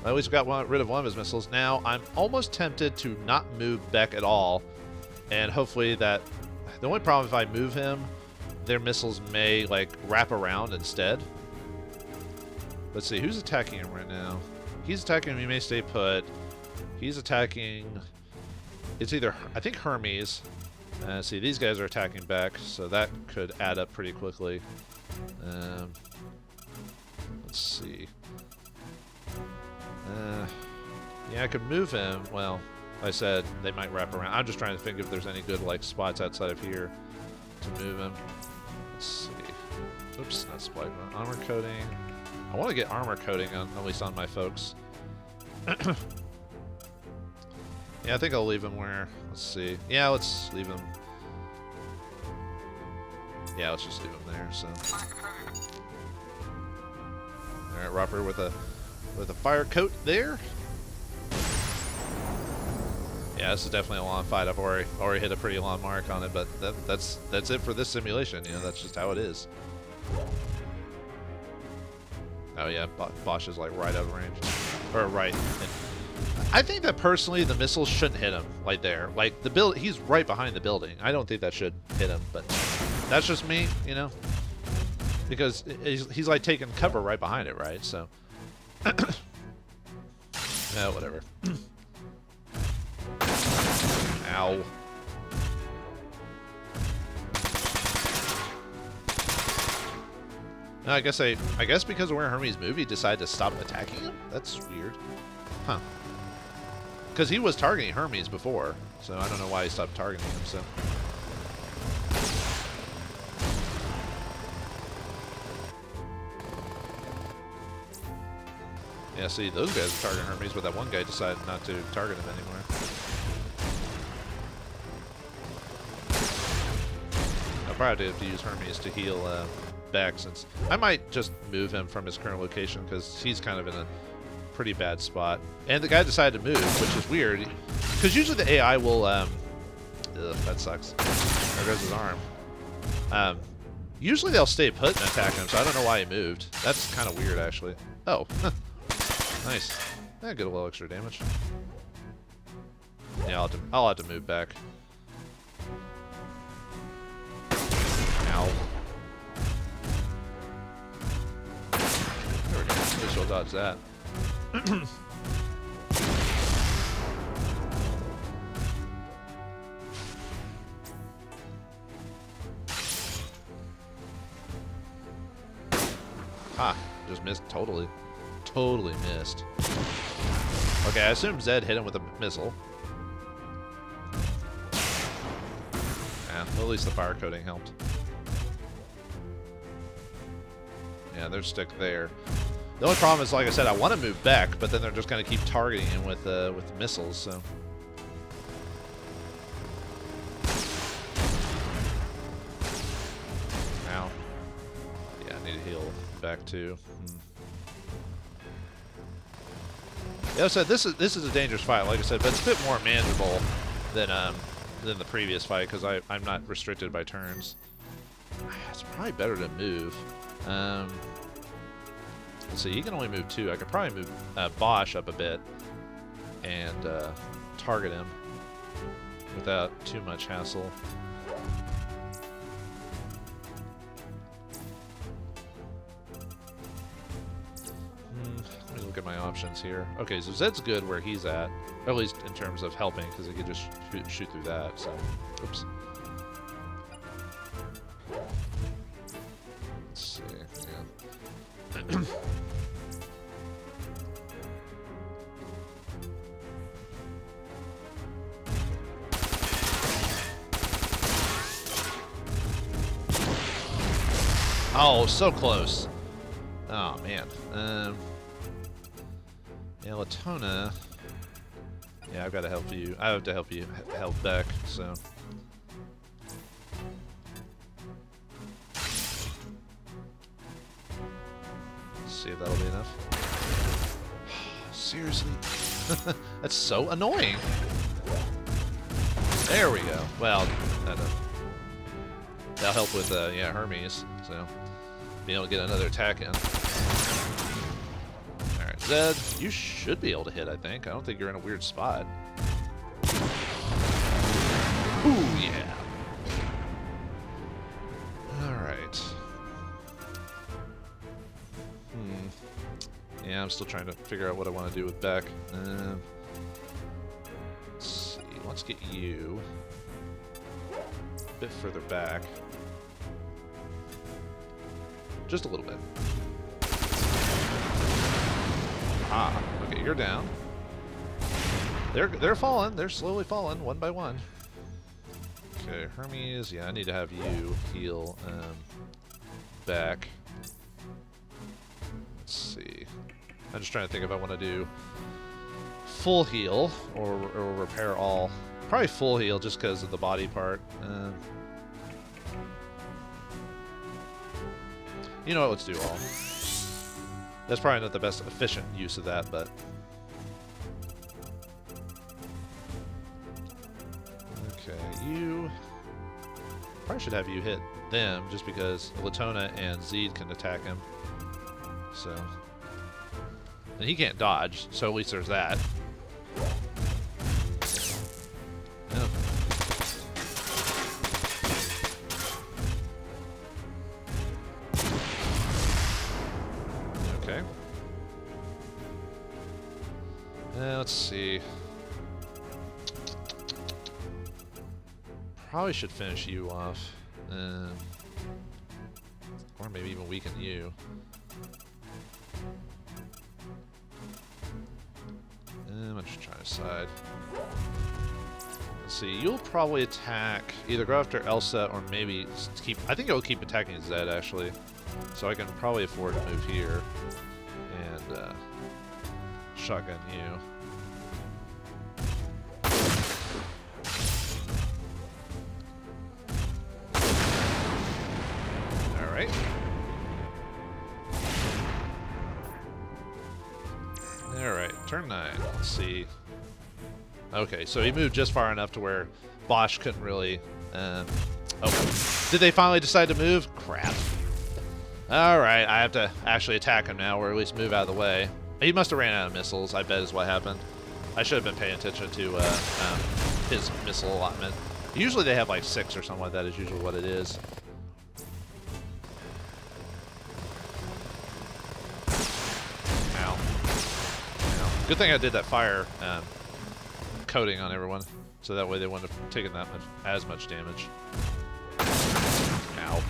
I at least got rid of one of his missiles. Now I'm almost tempted to not move Beck at all, and hopefully that. The only problem if I move him, their missiles may like wrap around instead. Let's see, who's attacking him right now? He's attacking him, he may stay put. He's attacking, it's either, I think Hermes. See, these guys are attacking back, so that could add up pretty quickly. Let's see. Yeah, I could move him, well, I said they might wrap around. I'm just trying to think if there's any good like spots outside of here to move him. Let's see. Oops, not spike. Armor coating. I want to get armor coating on at least on my folks. Yeah, I think I'll leave him where. Let's see. Yeah, let's leave him. Yeah, let's just leave him there. So. All right, Roper with a fire coat there. Yeah, this is definitely a long fight. I've already hit a pretty long mark on it, but that's it for this simulation. You know, that's just how it is. Oh yeah, Bosch is like right out of range, or right. I think that personally, the missiles shouldn't hit him like there. Like he's right behind the building. I don't think that should hit him, but that's just me, you know, because he's like taking cover right behind it, right? So, no, whatever. Ow. No, I guess because of where Hermes moved, he decided to stop attacking him? That's weird. Huh. Because he was targeting Hermes before, so I don't know why he stopped targeting him, so. Yeah, see, those guys are targeting Hermes, but that one guy decided not to target him anymore. I'll probably have to use Hermes to heal back, since I might just move him from his current location because he's kind of in a pretty bad spot. And the guy decided to move, which is weird, because usually the AI will ugh, that sucks. There goes his arm. Usually they'll stay put and attack him, so I don't know why he moved. That's kind of weird, actually. Oh, nice. Yeah, get a little extra damage. Yeah, I'll have to move back. Ow. There we go. At least we'll dodge that. Ha! Just missed totally. Totally missed. Okay, I assume Zed hit him with a missile. Yeah, well, at least the fire coating helped. Yeah, they're stuck there. The only problem is, like I said, I want to move back, but then they're just going to keep targeting him with missiles, so. Ow. Yeah, I need to heal back too. Yeah, so this is a dangerous fight, like I said, but it's a bit more manageable than the previous fight because I'm not restricted by turns. It's probably better to move. Let's see, he can only move 2. I could probably move Bosch up a bit and target him without too much hassle. Let me look look at my options here. Okay, so Zed's good where he's at least in terms of helping, because he could just shoot through that. So, oops. Let's see. Yeah. Oh, so close. Oh, man. Yeah, Latona. Yeah, I've got to help you. I have to help you help Beck, so. Let's see if that'll be enough. Seriously? That's so annoying. There we go. Well, that'll help with, yeah, Hermes, so. Being able to get another attack in. Alright, Zed, you should be able to hit, I think. I don't think you're in a weird spot. Ooh, yeah. Alright. Yeah, I'm still trying to figure out what I want to do with Beck. Let's see. Let's get you a bit further back. Just a little bit. Ah, okay, you're down. They're falling. They're slowly falling, one by one. Okay, Hermes. Yeah, I need to have you heal back. Let's see. I'm just trying to think if I want to do full heal or repair all. Probably full heal just because of the body part. You know what, let's do all. That's probably not the best efficient use of that, but... Okay, you... Probably should have you hit them, just because Latona and Zed can attack him. So... And he can't dodge, so at least there's that. Yeah. Okay. Let's see. Probably should finish you off. Or maybe even weaken you. I'm just trying to decide. Let's see. You'll probably attack, either go after Elsa or maybe keep... I think it'll keep attacking Zed, actually. So I can probably afford to move here and shotgun you. Alright. Alright, turn 9. Let's see. Okay, so he moved just far enough to where Bosch couldn't really... oh, did they finally decide to move? Crap. Alright, I have to actually attack him now, or at least move out of the way. He must have ran out of missiles, I bet is what happened. I should have been paying attention to his missile allotment. Usually they have like 6 or something like that is usually what it is. Ow. Ow. Good thing I did that fire coating on everyone, so that way they wouldn't have taken that much, as much damage. Ow.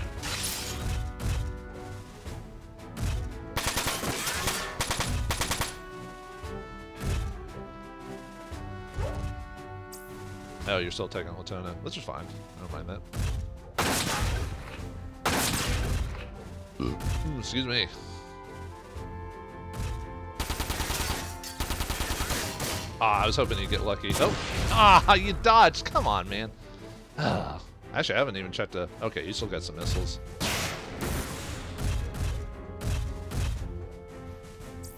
Oh, you're still taking Latona. That's just fine. I don't mind that. Excuse me. Ah, I was hoping you'd get lucky. Oh! Ah, you dodged! Come on, man. Ah. Actually, I haven't even checked the... Okay, you still got some missiles.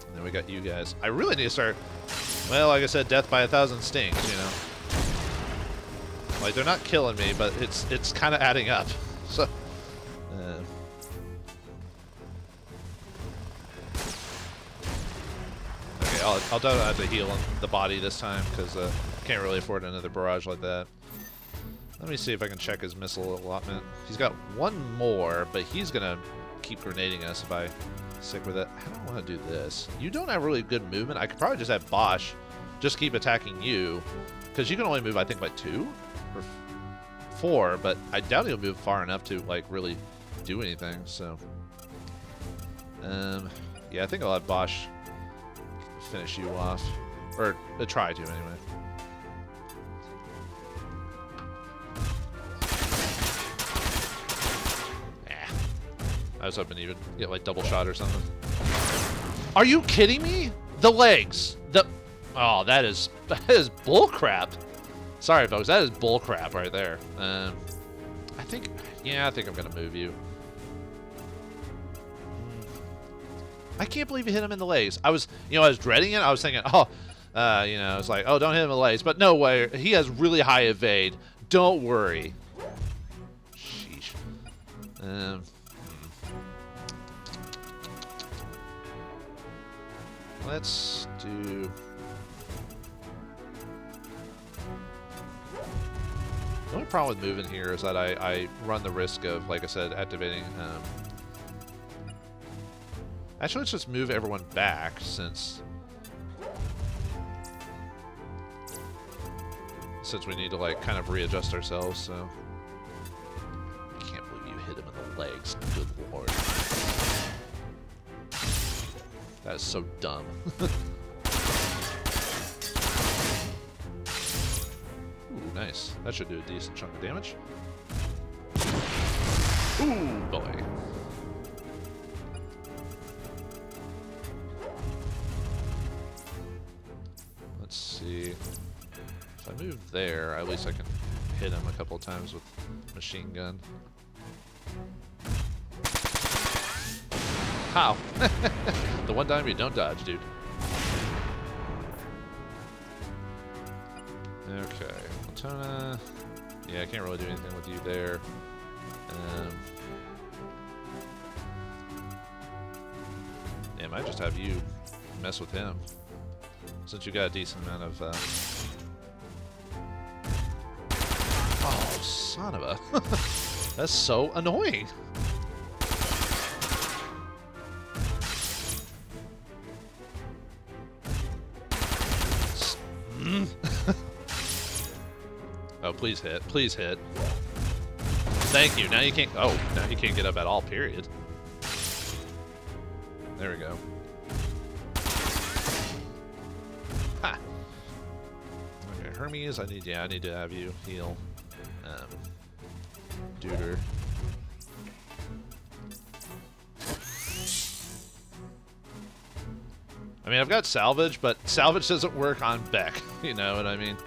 And then we got you guys. I really need to start... Well, like I said, death by 1,000 stings, you know. Like, they're not killing me, but it's kind of adding up. So... I'll definitely have to heal on the body this time, because can't really afford another barrage like that. Let me see if I can check his missile allotment. He's got one more, but he's going to keep grenading us if I Stick with it. I don't want to do this. You don't have really good movement. I could probably just have Bosch just keep attacking you, because you can only move, I think, by 2 or 4, but I doubt he'll move far enough to, like, really do anything, so. Yeah, I think I'll have Bosch finish you off. Or try to, anyway. I was hoping even get like double shot or something. Are you kidding me? The legs. Oh, that is bull crap. Sorry, folks, that is bull crap right there. I think I'm gonna move you. I can't believe you hit him in the legs. I was dreading it. I was thinking, it's like, oh, don't hit him in the legs. But no way. He has really high evade. Don't worry. Sheesh. Let's do... The only problem with moving here is that I run the risk of, like I said, activating... Actually, let's just move everyone back, since we need to, like, kind of readjust ourselves, so... I can't believe you hit him in the legs. Good lord. That is so dumb. Ooh, nice. That should do a decent chunk of damage. Ooh, boy. Let's see. If I move there, at least I can hit him a couple of times with machine gun. How? The one time you don't dodge, dude. Okay. Latona. Yeah, I can't really do anything with you there. Yeah, I might just have you mess with him, since you got a decent amount of... Oh, son of a... That's so annoying. Oh, please hit. Please hit. Thank you. Now you can't... Oh, now you can't get up at all, period. There we go. Ha! Okay, Hermes, I need to have you heal. Duder. I mean, I've got salvage, but salvage doesn't work on Beck. You know what I mean?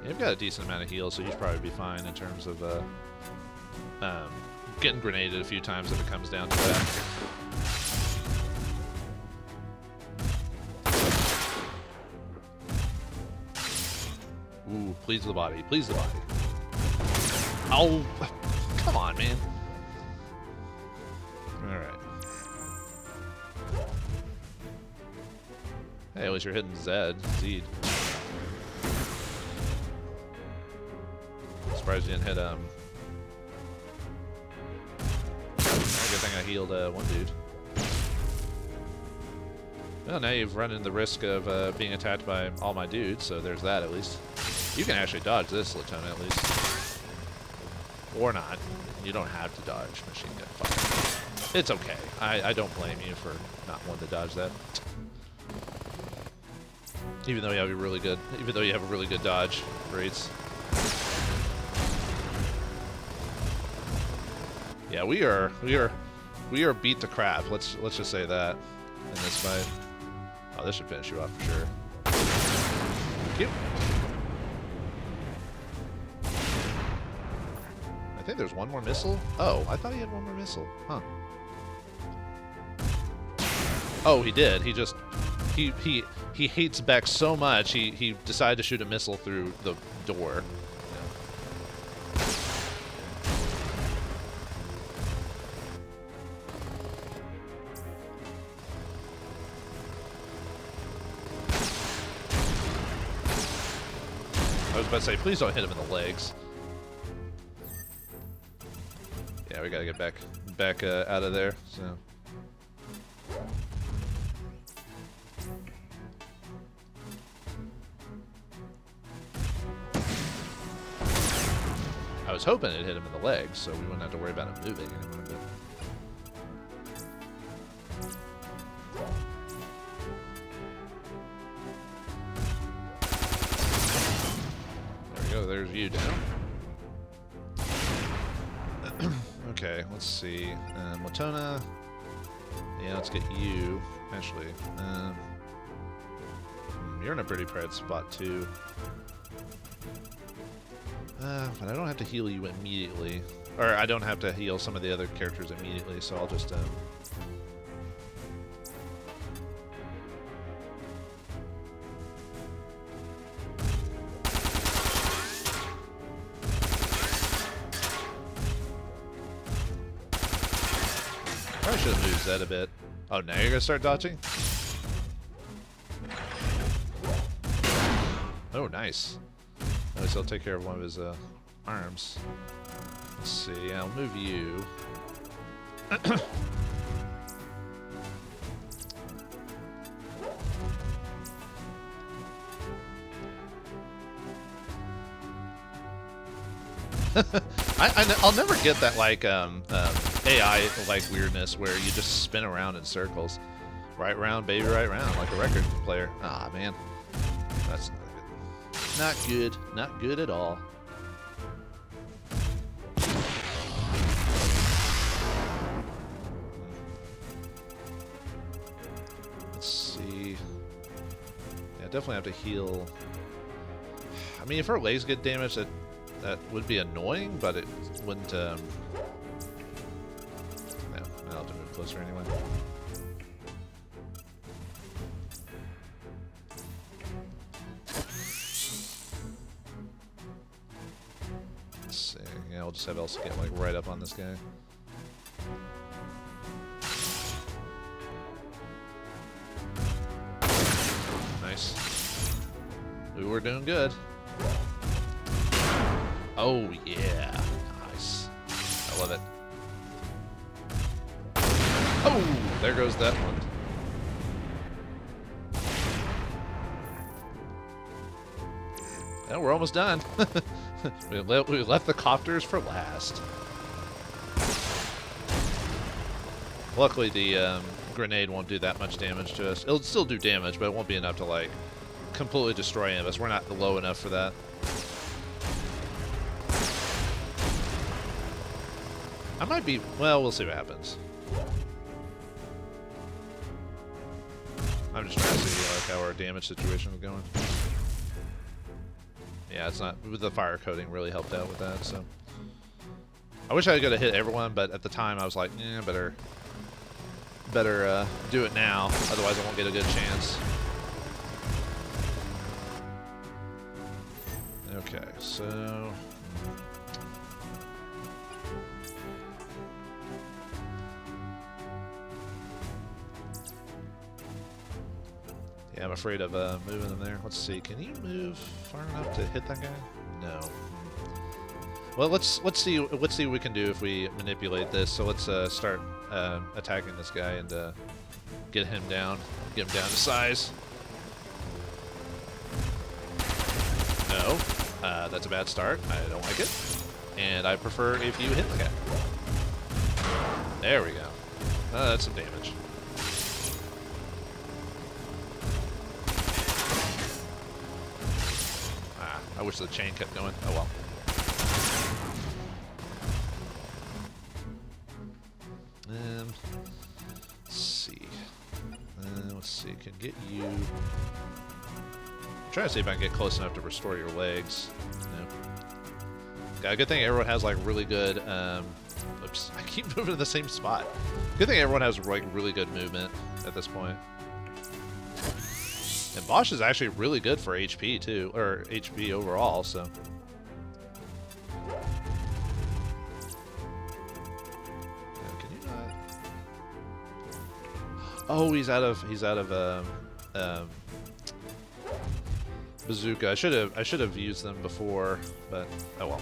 You've got a decent amount of heal, so you should probably be fine in terms of getting grenaded a few times if it comes down to that. Ooh, please the body. Please the body. Oh, come on, man. Alright. Hey, at least you're hitting Zed. Surprised you didn't hit good thing I healed one dude. Well, now you've run in the risk of being attacked by all my dudes, so there's that at least. You can actually dodge this, Latona, at least. Or not. You don't have to dodge machine gun fire. It's okay. I don't blame you for not wanting to dodge that. Even though you have a really good dodge rates. Yeah, we are beat to crap. Let's just say that in this fight. Oh, this should finish you off for sure. Thank you. I think there's one more missile. Oh, I thought he had one more missile. Huh. Oh, he did. He just he hates Beck so much he decided to shoot a missile through the door. I was about to say, please don't hit him in the legs. Yeah, we gotta get back out of there. So. I was hoping it hit him in the legs, so we wouldn't have to worry about him moving anymore. There we go. There's you down. Okay, let's see. Watona. Yeah, let's get you. Actually, you're in a pretty bad spot too. But I don't have to heal you immediately. Or I don't have to heal some of the other characters immediately, so I'll just... Probably should have moved that a bit. Oh, now you're going to start dodging? Oh, nice. At least I'll take care of one of his arms. Let's see, I'll move you. I'll never get that like AI like weirdness where you just spin around in circles. Right round, baby, right round, like a record player. Ah, man. That's not good. Not good at all. Let's see. Yeah, definitely have to heal. I mean, if her legs get damaged, that would be annoying, but it wouldn't. No, I'll have to move closer anyway. Yeah, we'll just have Elsa get like right up on this guy. Nice. Ooh, we're doing good. Oh yeah, nice. I love it. Oh, there goes that one. Well, we're almost done. We left the copters for last. Luckily, the grenade won't do that much damage to us. It'll still do damage, but it won't be enough to, like, completely destroy any of us. We're not low enough for that. I might be... Well, we'll see what happens. I'm just trying to see, like, how our damage situation is going. Yeah, it's not... The fire coating really helped out with that, so... I wish I could have hit everyone, but at the time I was like, eh, better do it now, otherwise I won't get a good chance. Okay, so... Yeah, I'm afraid of moving them there. Let's see. Can you move far enough to hit that guy? No. Well, let's see what we can do if we manipulate this. So let's start attacking this guy and get him down to size. No, that's a bad start. I don't like it, and I prefer if you hit the guy. There we go. That's some damage. I wish the chain kept going. Oh well. Let's see. Let's see. Can get you. I'm trying to see if I can get close enough to restore your legs. No. Got a good thing everyone has like really good. Oops! I keep moving to the same spot. Good thing everyone has like really good movement at this point. And Bosch is actually really good for HP too, or HP overall, so. Yeah, can you not? Oh, he's out of bazooka. I should have used them before, but oh well.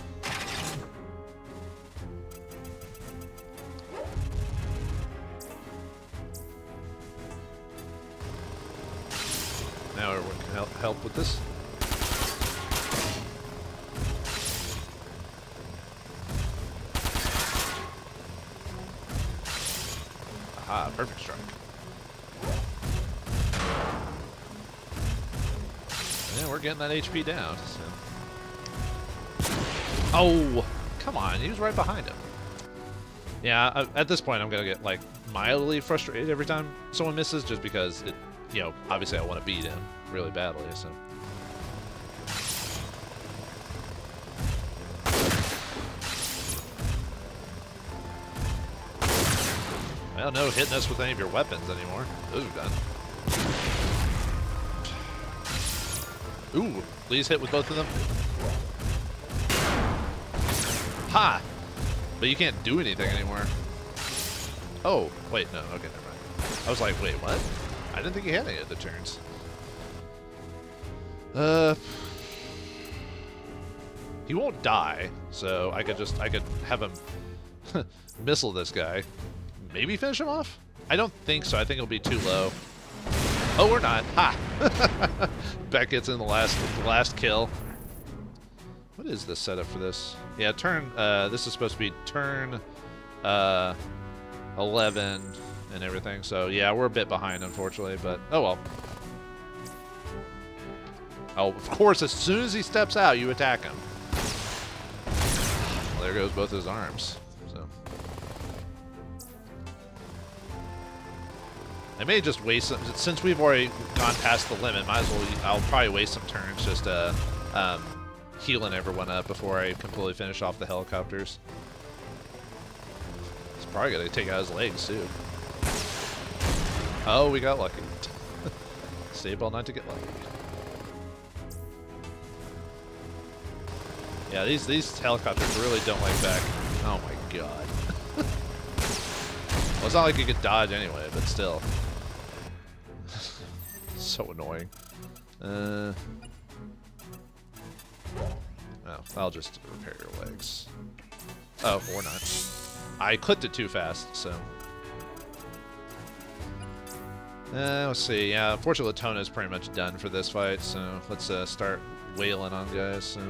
Now everyone can help with this. Aha, perfect strike. Yeah, we're getting that HP down. So. Oh, come on. He was right behind him. Yeah, at this point, I'm going to get, like, mildly frustrated every time someone misses just because, you know, obviously I want to beat him really badly, so. Well, no hitting us with any of your weapons anymore. Those are done. Ooh, please hit with both of them. Ha! But you can't do anything anymore. Oh, wait, no, okay, never mind. I was like, wait, what? I didn't think he had any of the turns. He won't die, so I could have him missile this guy. Maybe finish him off? I don't think so. I think it'll be too low. Oh, we're not. Ha! Beck gets in the last kill. What is the setup for this? Yeah, turn. This is supposed to be turn 11 and everything. So yeah, we're a bit behind, unfortunately. But oh well. Oh, of course. As soon as he steps out, you attack him. Well, there goes both his arms. So I may just waste some, since we've already gone past the limit. Might as well. I'll probably waste some turns just healing everyone up before I completely finish off the helicopters. It's probably gonna take out his legs too. Oh, we got lucky. Save all night to get lucky. Yeah, these helicopters really don't like back. Oh my god. Well, it's not like you could dodge anyway, but still. So annoying. Oh, I'll just repair your legs. Oh, or not. I clicked it too fast, so. Let's see. Yeah, unfortunately, Latona is pretty much done for this fight, so let's start wailing on guys. So.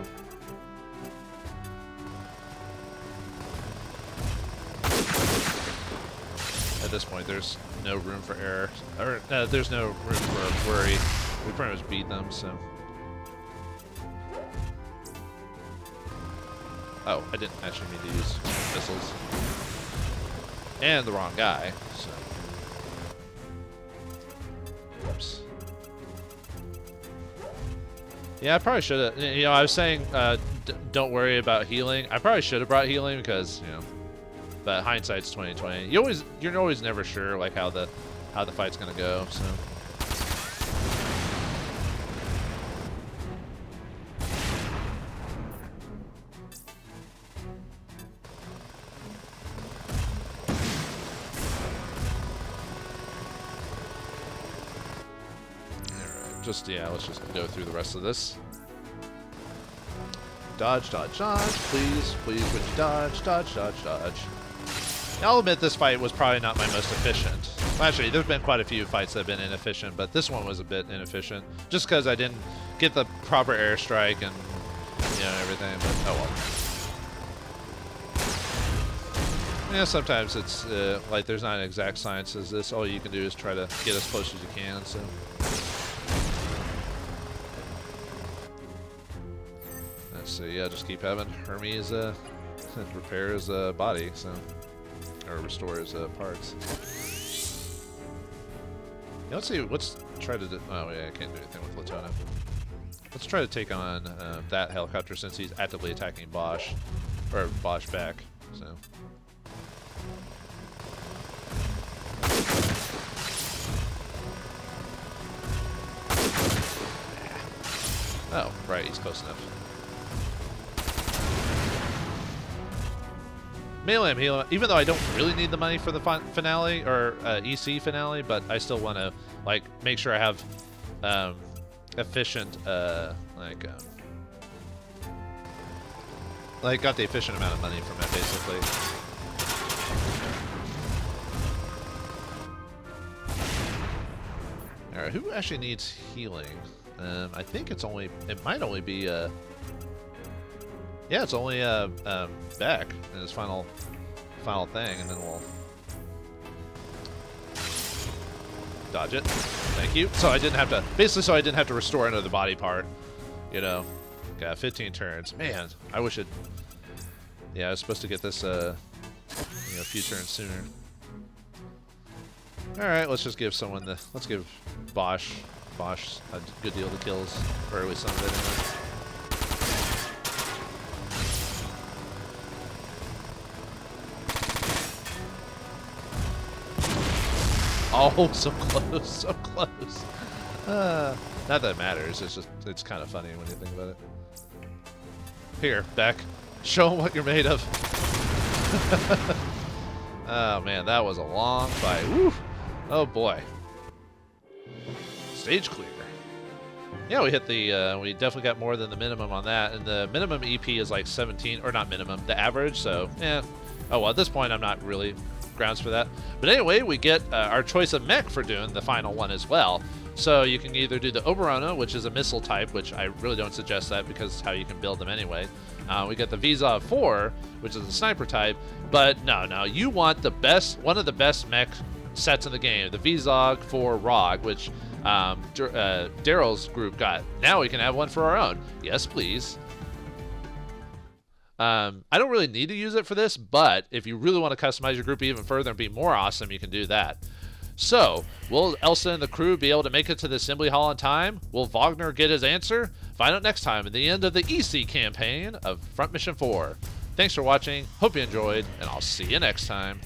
At this point, there's no room for error, or there's no room for worry. We pretty much beat them, so. Oh, I didn't actually mean to use missiles. And the wrong guy, so. Oops. Yeah, I probably should have. You know, I was saying don't worry about healing. I probably should have brought healing because, you know, but hindsight's 20/20. You're always never sure like how the fight's gonna go. So. Yeah, let's just go through the rest of this. Dodge, dodge, dodge. Please, please, would you dodge, dodge, dodge, dodge. Now, I'll admit this fight was probably not my most efficient. Well, actually, there's been quite a few fights that have been inefficient, but this one was a bit inefficient. Just because I didn't get the proper airstrike and, you know, everything, but oh well. Yeah, sometimes it's like there's not an exact science as this. All you can do is try to get as close as you can, so. So yeah, just keep having Hermes repair his body, so, or restore his parts. Yeah, let's see. Let's try to. Oh yeah, I can't do anything with Latona. Let's try to take on that helicopter since he's actively attacking Bosch, or Bosch back. So. Oh right, he's close enough. Mainly I'm healing, even though I don't really need the money for the finale, or EC finale, but I still want to, like, make sure I have efficient, like, got the efficient amount of money from it, basically. Alright, who actually needs healing? I think it might only be, yeah, it's only, Beck in his final thing, and then we'll dodge it. Thank you. So I didn't have to, basically so I didn't have to restore another body part, you know. Got 15 turns. Man, I wish it, yeah, I was supposed to get this, you know, a few turns sooner. Alright, let's just give someone let's give Bosch a good deal of kills, or at least some of it anyway. Oh, so close, so close. Not that it matters, it's kind of funny when you think about it. Here, Beck, show them what you're made of. Oh man, that was a long fight. Woo! Oh boy. Stage clear. Yeah, we hit the, we definitely got more than the minimum on that, and the minimum EP is like 17, or not minimum, the average, so, yeah. Oh well, at this point I'm not really grounds for that. But anyway, we get our choice of mech for doing the final one as well. So you can either do the Oberona, which is a missile type, which I really don't suggest that because it's how you can build them anyway. We get the Vizov 4, which is a sniper type, but no, you want the best, one of the best mech sets in the game, the Vizog 4 ROG, which Daryl's group got. Now we can have one for our own. Yes, please. I don't really need to use it for this, but if you really want to customize your group even further and be more awesome, you can do that. So, will Elsa and the crew be able to make it to the assembly hall in time? Will Wagner get his answer? Find out next time at the end of the EC campaign of Front Mission 4. Thanks for watching, hope you enjoyed, and I'll see you next time.